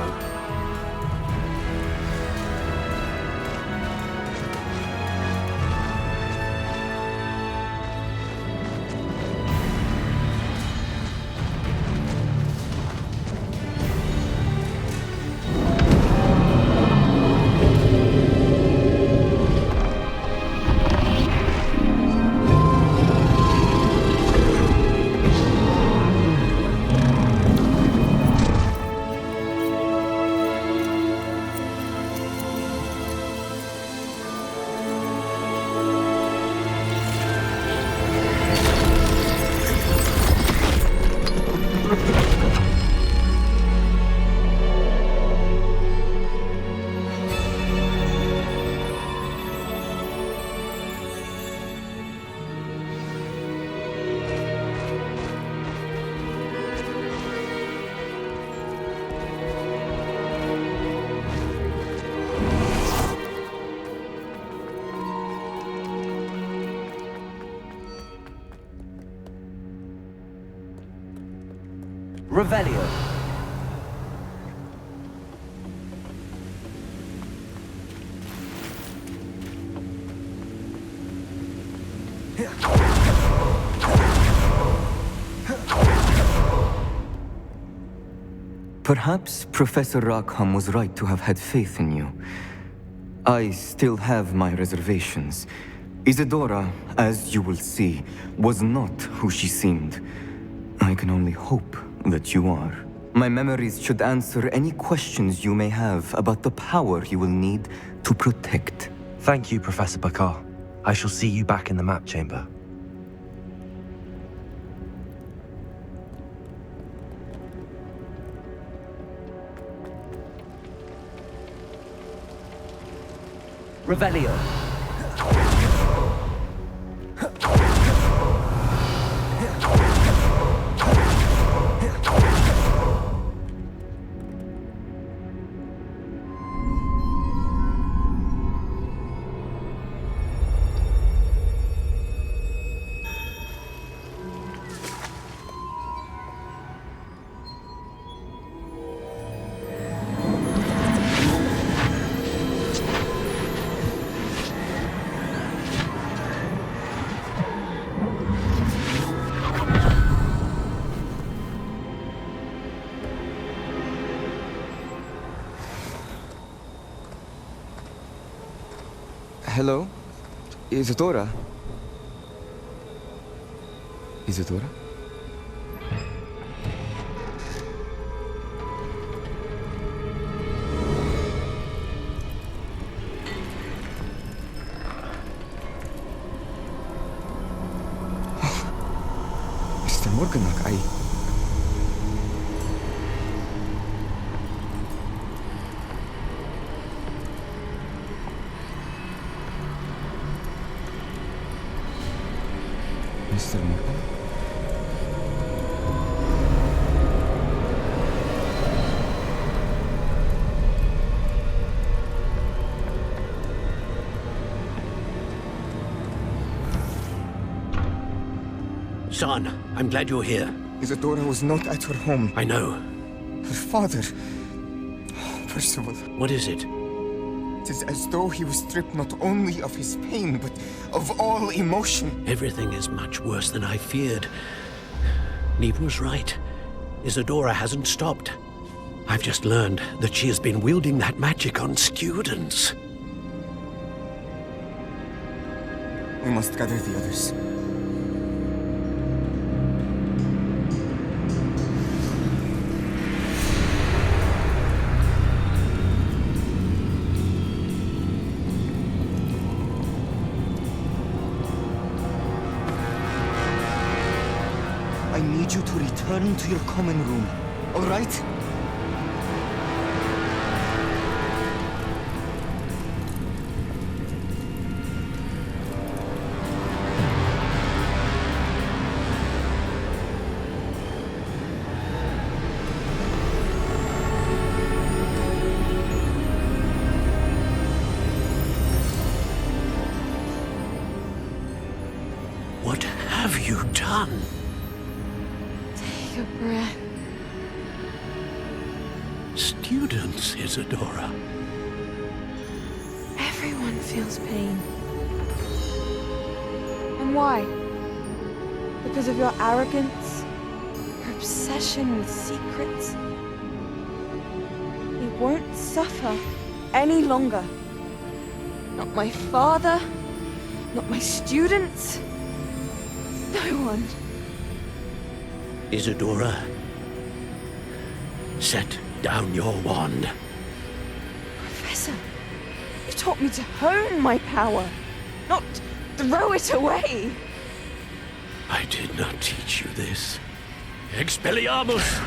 Revelio. Perhaps Professor Rackham was right to have had faith in you. I still have my reservations. Isadora, as you will see, was not who she seemed. I can only hope that you are. My memories should answer any questions you may have about the power you will need to protect. Thank you, Professor Bakar. I shall see you back in the map chamber. Revelio. Hello? Isadora? Isadora? Mr. Morganach, Mr. Morgan? Son, I'm glad you're here. Isadora was not at her home. I know. Her father... Percival. What is it? It is as though he was stripped not only of his pain, but of all emotion. Everything is much worse than I feared. Neve was right. Isadora hasn't stopped. I've just learned that she has been wielding that magic on students. We must gather the others. I need you to return to your common room, all right? What have you done? Take a breath. Students, Isadora. Everyone feels pain. And why? Because of your arrogance? Your obsession with secrets? We won't suffer any longer. Not my father, not my students, no one. Isadora, set down your wand. Professor, you taught me to hone my power, not throw it away. I did not teach you this. Expelliarmus!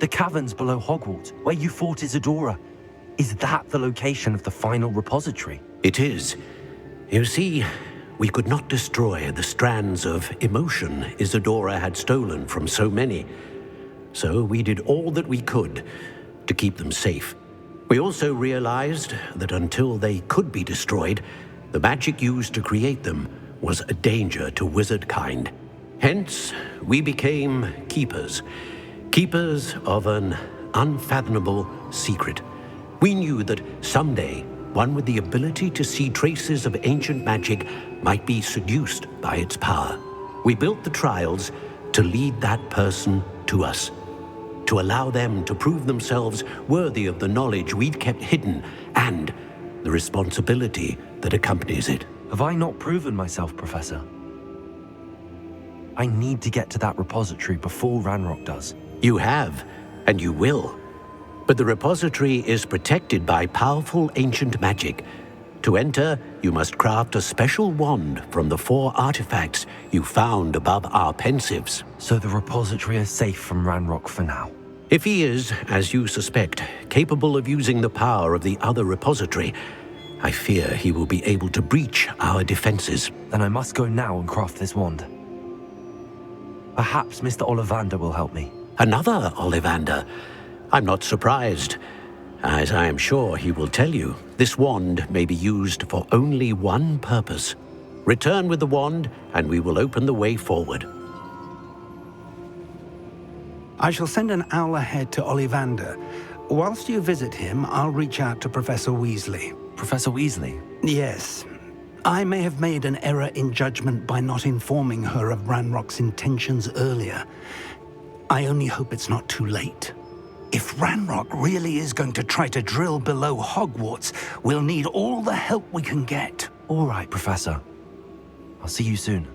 The caverns below Hogwarts, where you fought Isadora. Is that the location of the final repository? It is. You see, we could not destroy the strands of emotion Isadora had stolen from so many. So we did all that we could to keep them safe. We also realized that until they could be destroyed, the magic used to create them was a danger to wizard kind. Hence, we became keepers. Keepers of an unfathomable secret. We knew that someday, one with the ability to see traces of ancient magic might be seduced by its power. We built the trials to lead that person to us, to allow them to prove themselves worthy of the knowledge we'd kept hidden and the responsibility that accompanies it. Have I not proven myself, Professor? I need to get to that repository before Ranrock does. You have, and you will. But the repository is protected by powerful ancient magic. To enter, you must craft a special wand from the 4 artifacts you found above our pensives. So the repository is safe from Ranrock for now? If he is, as you suspect, capable of using the power of the other repository, I fear he will be able to breach our defenses. Then I must go now and craft this wand. Perhaps Mr. Ollivander will help me. Another Ollivander? I'm not surprised. As I am sure he will tell you, this wand may be used for only one purpose. Return with the wand, and we will open the way forward. I shall send an owl ahead to Ollivander. Whilst you visit him, I'll reach out to Professor Weasley. Professor Weasley? Yes. I may have made an error in judgment by not informing her of Ranrock's intentions earlier. I only hope it's not too late. If Ranrock really is going to try to drill below Hogwarts, we'll need all the help we can get. All right, Professor. I'll see you soon.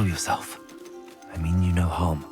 Settle yourself. I mean you no harm.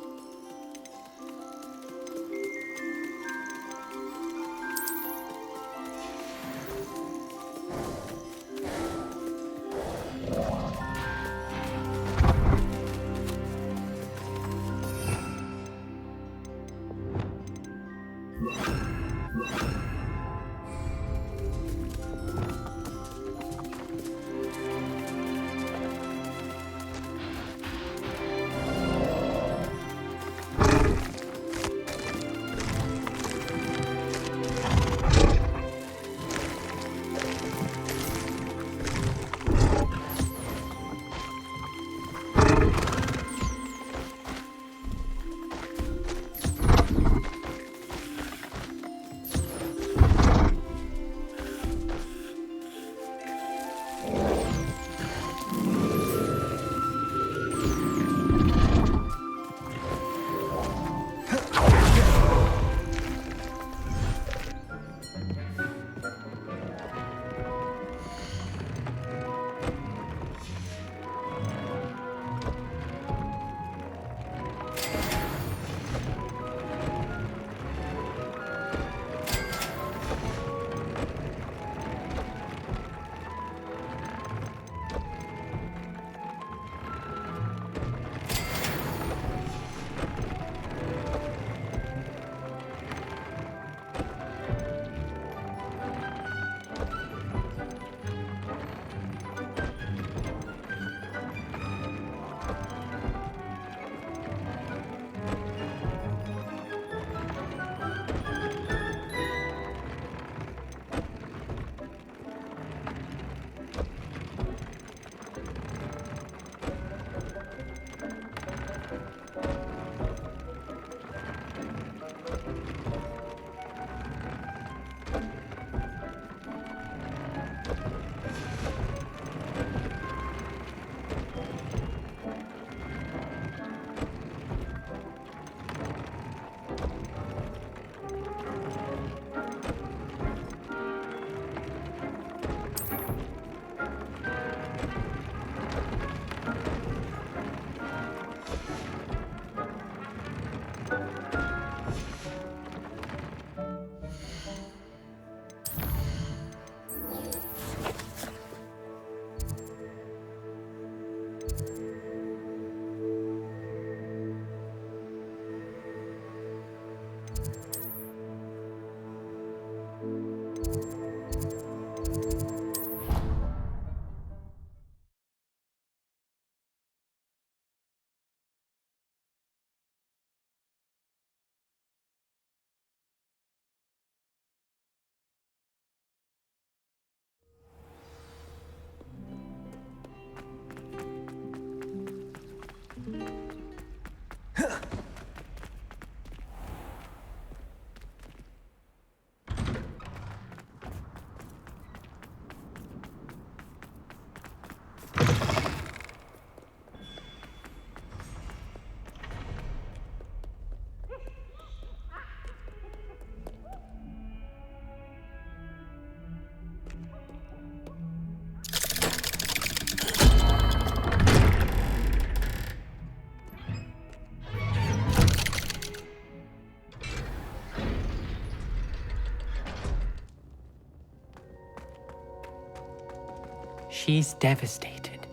She's devastated.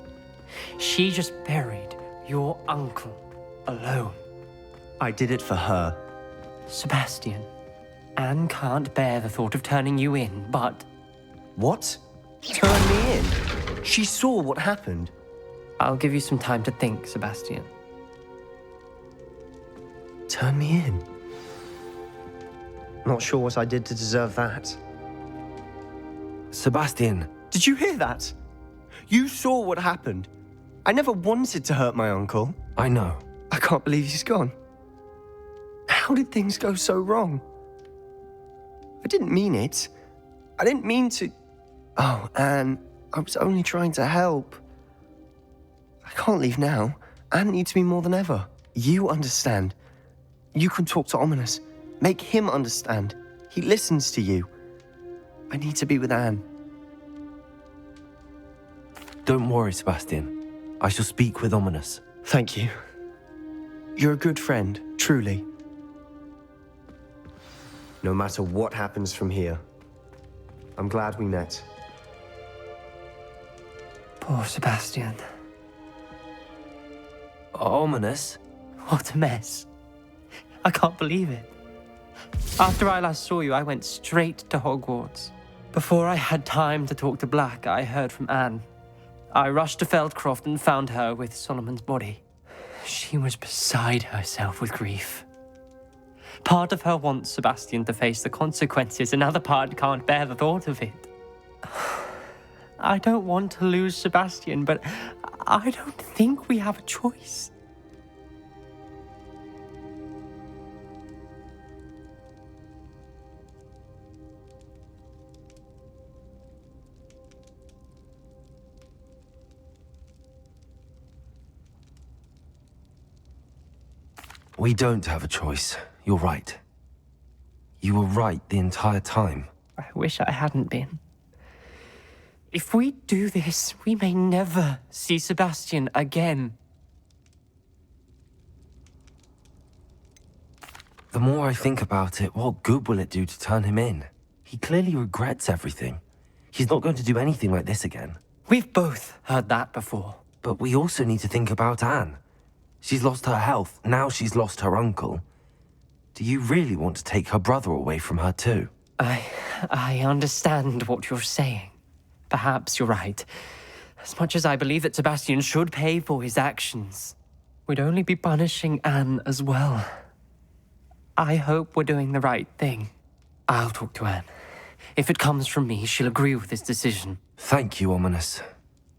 She just buried your uncle alone. I did it for her. Sebastian, Anne can't bear the thought of turning you in, but... What? Turn me in? She saw what happened. I'll give you some time to think, Sebastian. Turn me in? Not sure what I did to deserve that. Sebastian! Did you hear that? You saw what happened. I never wanted to hurt my uncle. I know. I can't believe he's gone. How did things go so wrong? I didn't mean it. I didn't mean to... Oh, Anne, I was only trying to help. I can't leave now. Anne needs me more than ever. You understand. You can talk to Ominous. Make him understand. He listens to you. I need to be with Anne. Don't worry, Sebastian. I shall speak with Ominous. Thank you. You're a good friend, truly. No matter what happens from here, I'm glad we met. Poor Sebastian. Ominous? What a mess. I can't believe it. After I last saw you, I went straight to Hogwarts. Before I had time to talk to Black, I heard from Anne. I rushed to Feldcroft and found her with Solomon's body. She was beside herself with grief. Part of her wants Sebastian to face the consequences, another part can't bear the thought of it. I don't want to lose Sebastian, but I don't think we have a choice. We don't have a choice. You're right. You were right the entire time. I wish I hadn't been. If we do this, we may never see Sebastian again. The more I think about it, what good will it do to turn him in? He clearly regrets everything. He's not going to do anything like this again. We've both heard that before. But we also need to think about Anne. She's lost her health, now she's lost her uncle. Do you really want to take her brother away from her too? I understand what you're saying. Perhaps you're right. As much as I believe that Sebastian should pay for his actions, we'd only be punishing Anne as well. I hope we're doing the right thing. I'll talk to Anne. If it comes from me, she'll agree with this decision. Thank you, Ominous.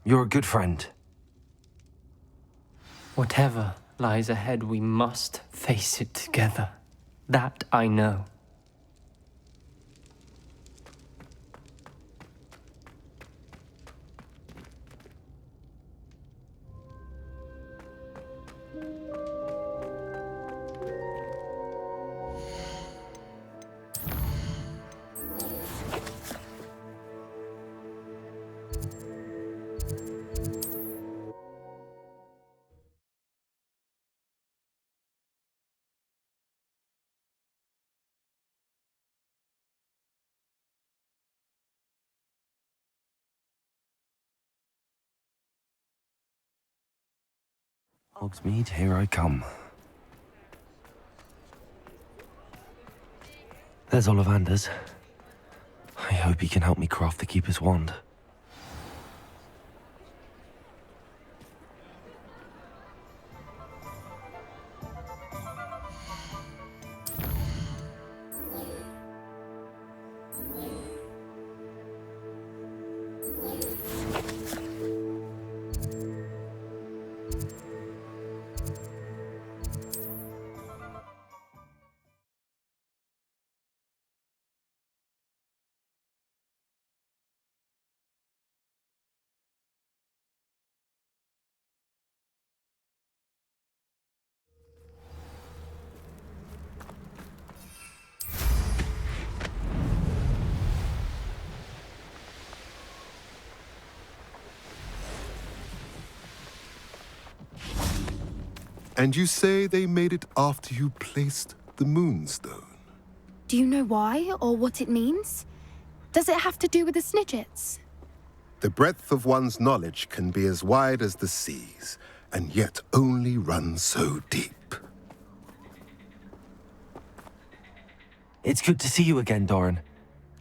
You're a good friend. Whatever lies ahead, we must face it together. That I know. Hogsmeade, here I come. There's Ollivanders. I hope he can help me craft the Keeper's wand. And you say they made it after you placed the Moonstone? Do you know why, or what it means? Does it have to do with the Snidgets? The breadth of one's knowledge can be as wide as the seas, and yet only run so deep. It's good to see you again, Doran.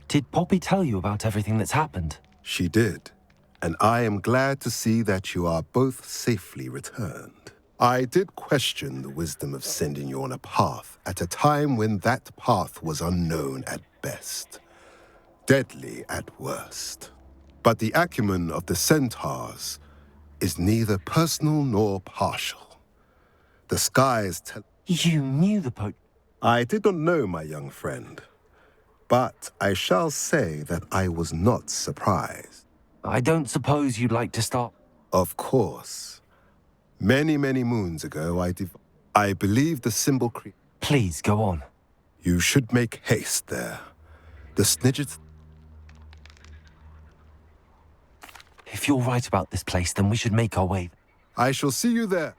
Did Poppy tell you about everything that's happened? She did, and I am glad to see that you are both safely returned. I did question the wisdom of sending you on a path at a time when that path was unknown at best, deadly at worst. But the acumen of the centaurs is neither personal nor partial. The skies tell... You knew the Pope... I did not know, my young friend, but I shall say that I was not surprised. I don't suppose you'd like to stop... Of course. Many, many moons ago, I believe the symbol Please, go on. You should make haste there. The Snidgets... If you're right about this place, then we should make our way. I shall see you there.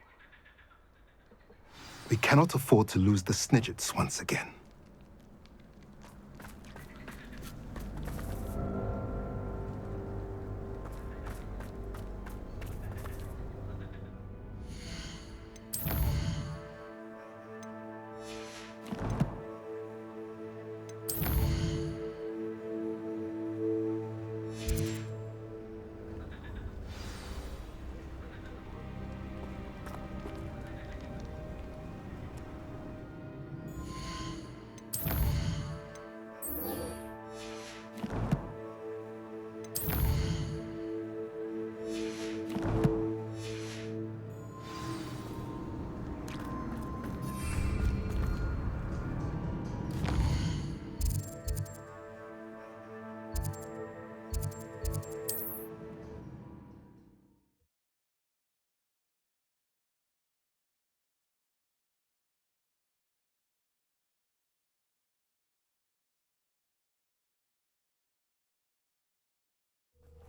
We cannot afford to lose the Snidgets once again.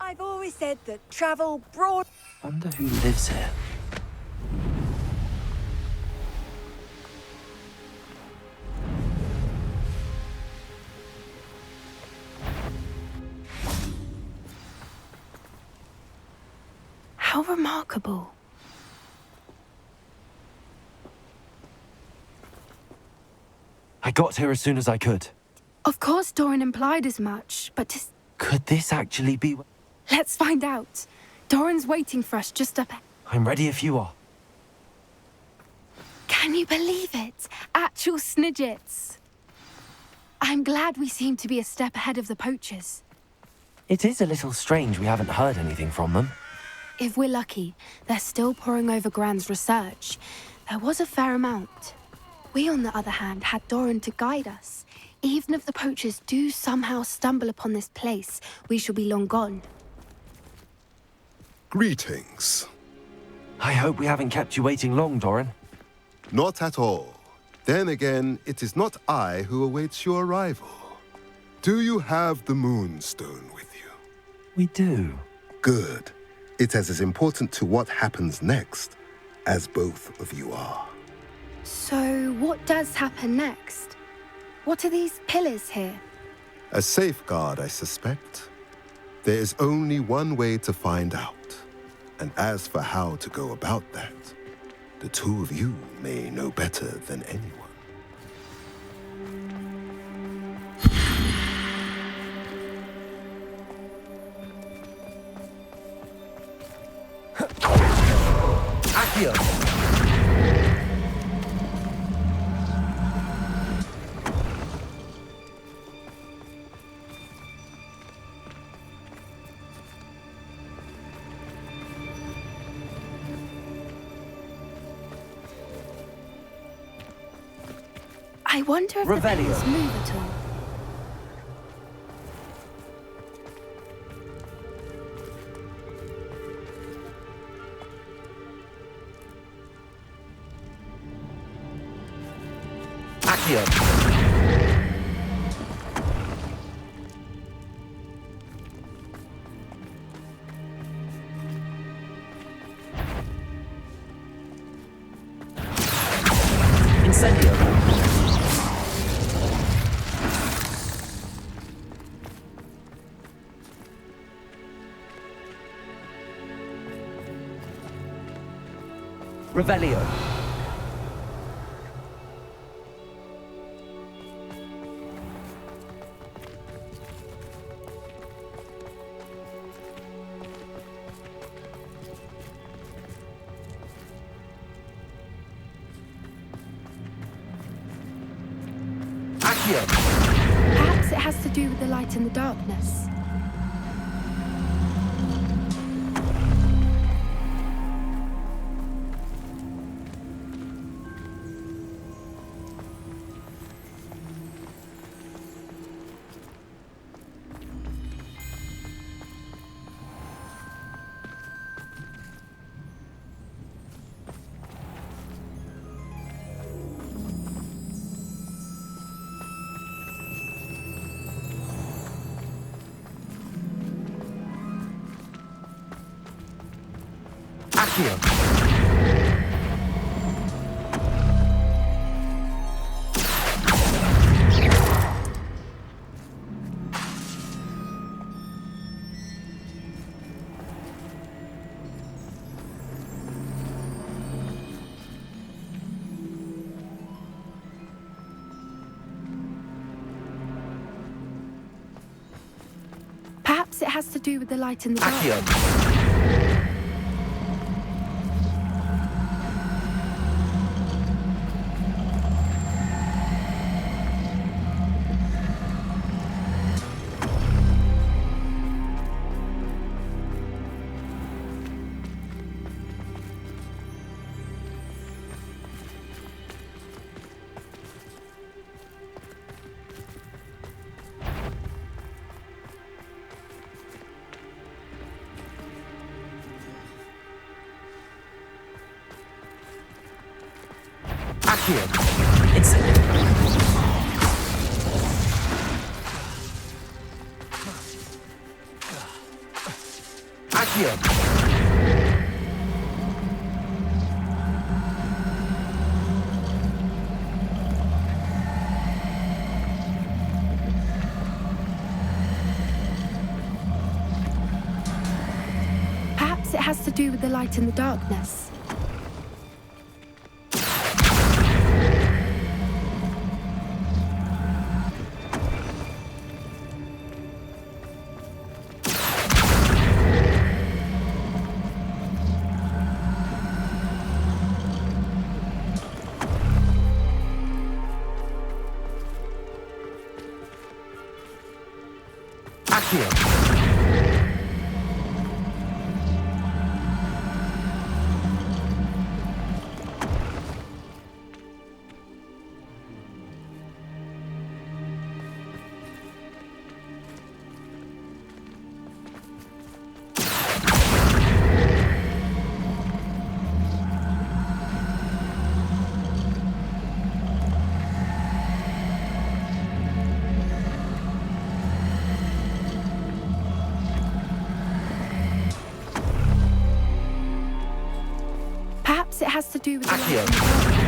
I've always said that travel broad... Wonder who lives here. How remarkable. I got here as soon as I could. Of course Doran implied as much, but Could this actually be... let's find out. Doran's waiting for us just up... I'm ready if you are. Can you believe it? Actual Snidgets. I'm glad we seem to be a step ahead of the poachers. It is a little strange we haven't heard anything from them. If we're lucky, they're still poring over Gran's research. There was a fair amount. We, on the other hand, had Doran to guide us. Even if the poachers do somehow stumble upon this place, we shall be long gone. Greetings. I hope we haven't kept you waiting long, Doran. Not at all. Then again, it is not I who awaits your arrival. Do you have the Moonstone with you? We do. Good. It is as important to what happens next as both of you are. So, what does happen next? What are these pillars here? A safeguard, I suspect. There is only one way to find out. And as for how to go about that, the two of you may know better than anyone. Accio! I wonder if the pillars move at all. Incendio. Revelio. Perhaps it has to do with the light in the darkness. Perhaps it has to do with the light in the dark. It's... Accio! Perhaps it has to do with the light in the darkness. Perhaps it has to do with the light in the darkness.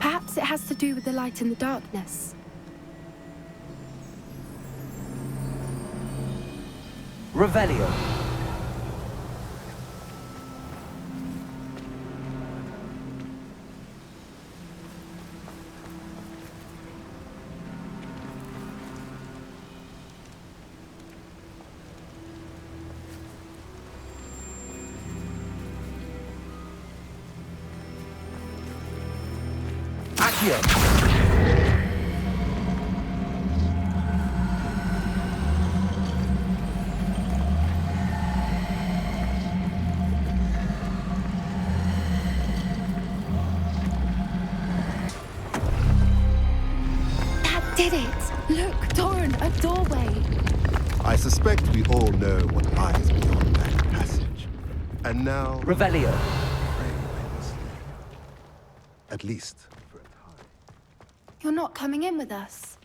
Perhaps it has to do with the light in the darkness. Revelio. That did it! Look, Doran, a doorway. I suspect we all know what lies beyond that passage. And now... Revelio. At least. You're not coming in with us.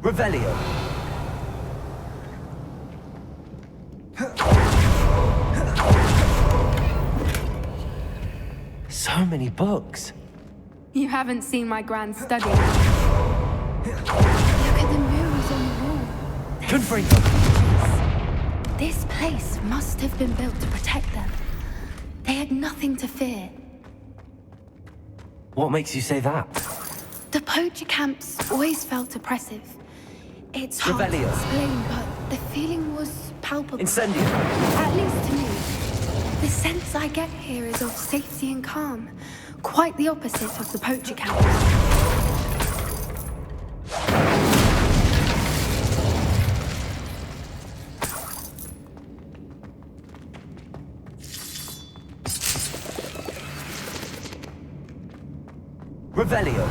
Revelio. So many books. You haven't seen my grand study. Look at the murals on the wall. Confront them. This place must have been built to protect them. They had nothing to fear. What makes you say that? The poacher camps always felt oppressive. It's hard to explain, but the feeling was palpable. Incendio. At least to me. The sense I get here is of safety and calm. Quite the opposite of the poacher camp. Revelio.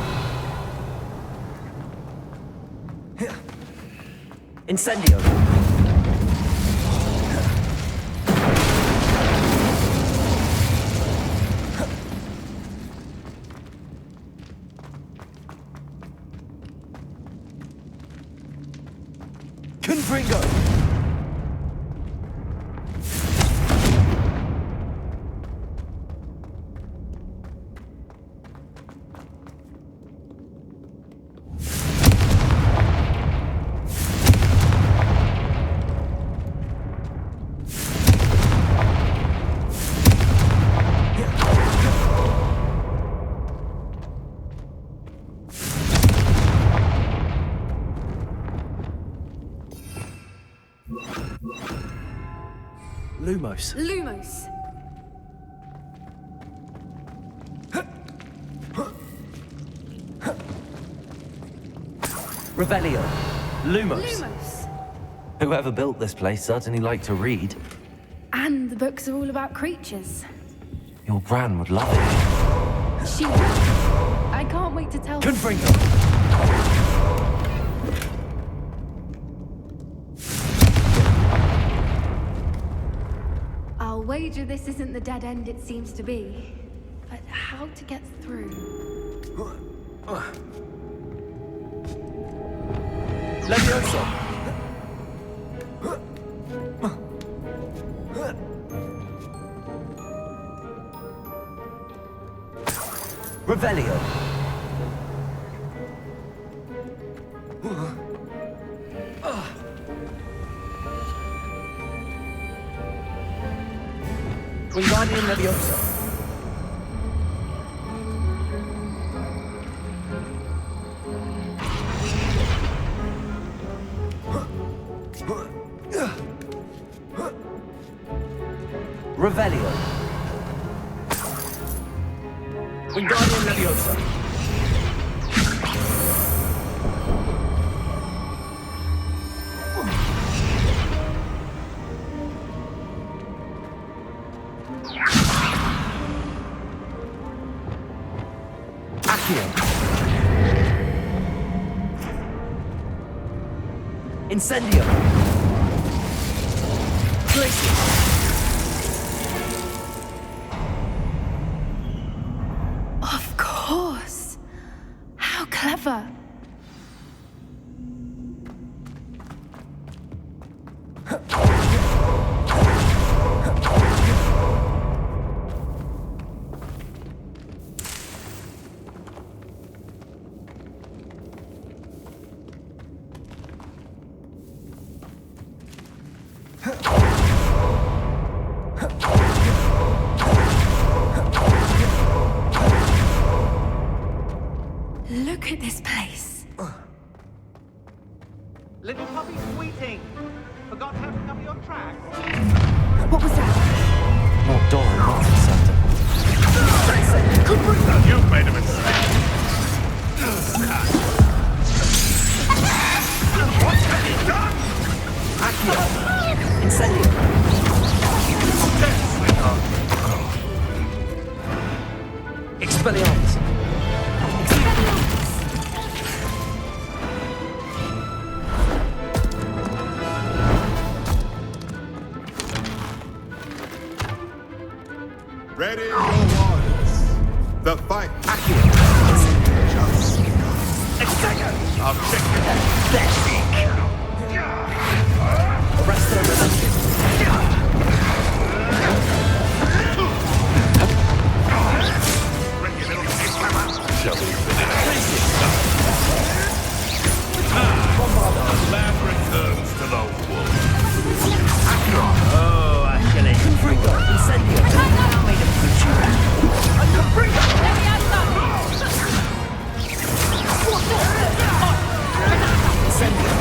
Incendio. Confringo. Lumos. Lumos. Revelio. Lumos. Lumos. Whoever built this place certainly liked to read. And the books are all about creatures. Your gran would love it. She will. I can't wait to tell her. Confringo. I'll wager this isn't the dead end it seems to be. But how to get through? Levioso. Revelio. Wingardium Levioso. Revelio. Wingardium Leviosa. Accio. Incendio. Glacius. Of course. How clever. Look at this place. Little puppy squeating. Forgot how to cover your tracks. What was that? Not Doran, not acceptable. You've made a mistake. What have you done? Accio. Incendio. Expelliarmus. Ready your orders. The fight. Just Objective. Arrested and relented. Shall we finish? Land returns to the wolves. Oh, actually. Confringo. Incendio. Now made a Incendio.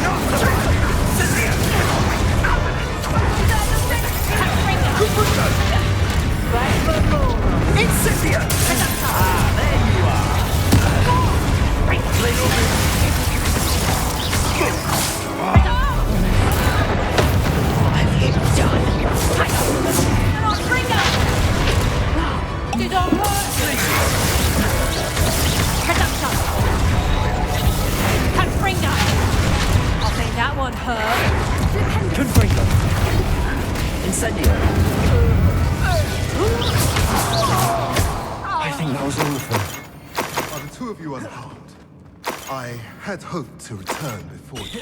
had hoped to return before you.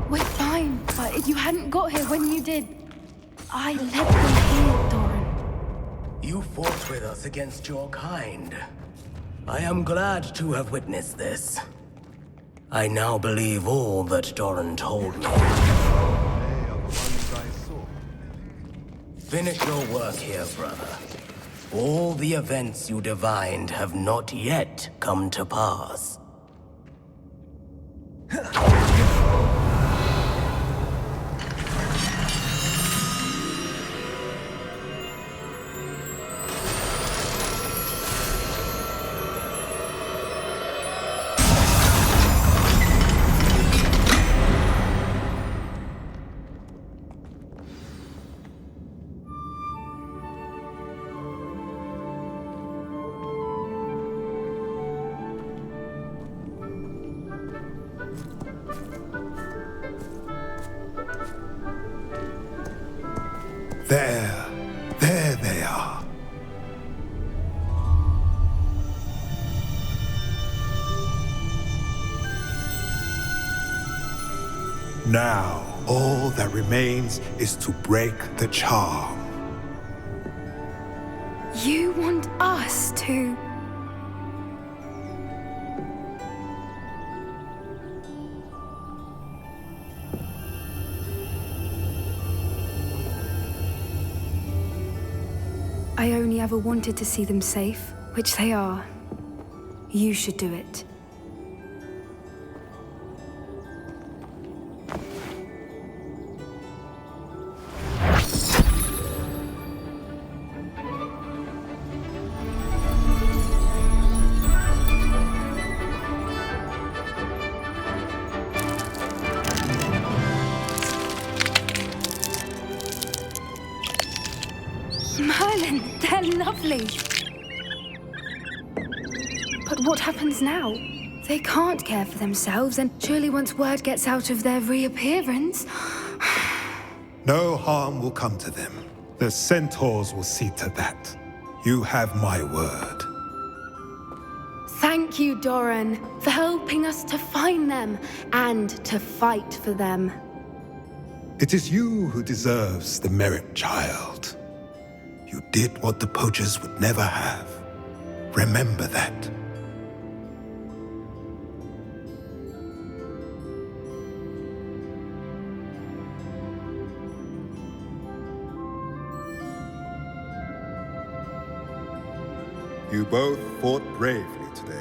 We're fine, but if you hadn't got here when you did, I led them here, Doran. You fought with us against your kind. I am glad to have witnessed this. I now believe all that Doran told me. They are the ones I saw. Finish your work here, brother. All the events you divined have not yet come to pass. There they are. Now, all that remains is to break the charm. You want us to... I only ever wanted to see them safe, which they are. You should do it. Merlin, they're lovely. But what happens now? They can't care for themselves, and surely once word gets out of their reappearance... No harm will come to them. The centaurs will see to that. You have my word. Thank you, Doran, for helping us to find them and to fight for them. It is you who deserves the merit, child. You did what the poachers would never have. Remember that. You both fought bravely today.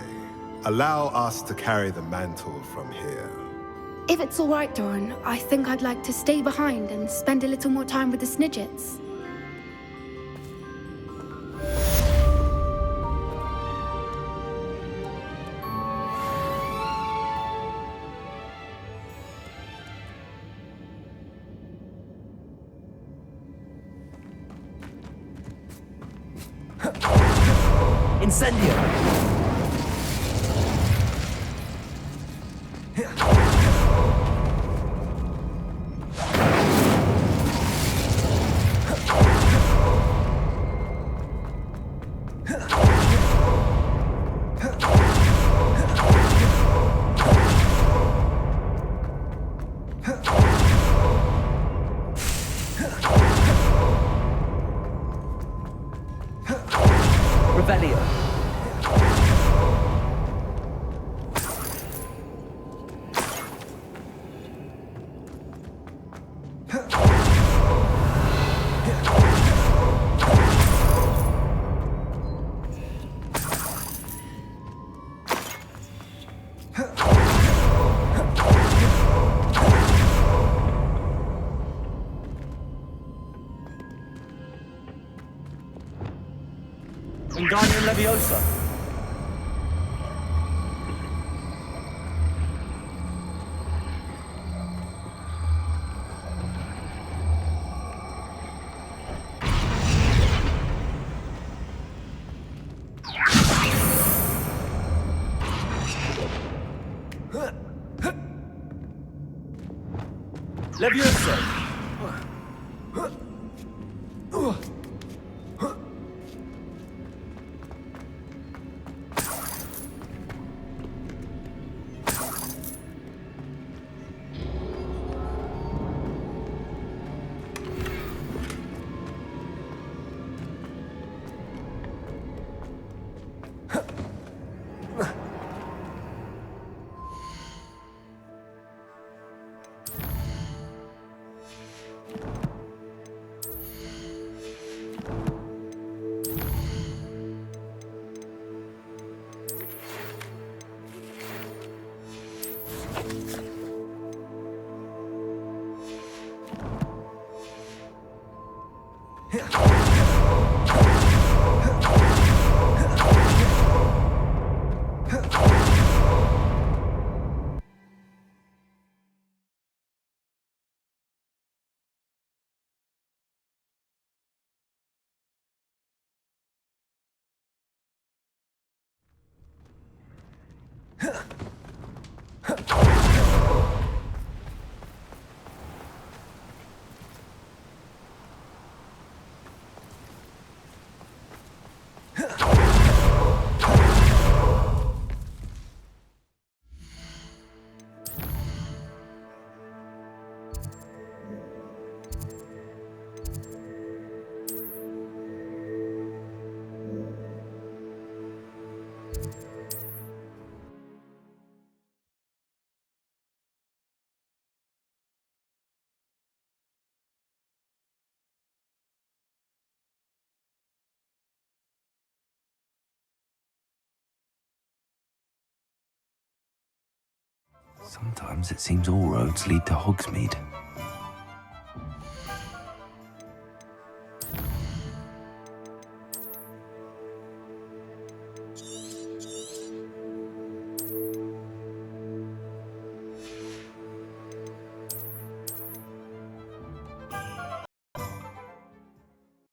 Allow us to carry the mantle from here. If it's all right, Doran, I think I'd like to stay behind and spend a little more time with the Snidgets. Incendio! Revelio. Wingardium Leviosa. Leviosa. Sometimes it seems all roads lead to Hogsmeade.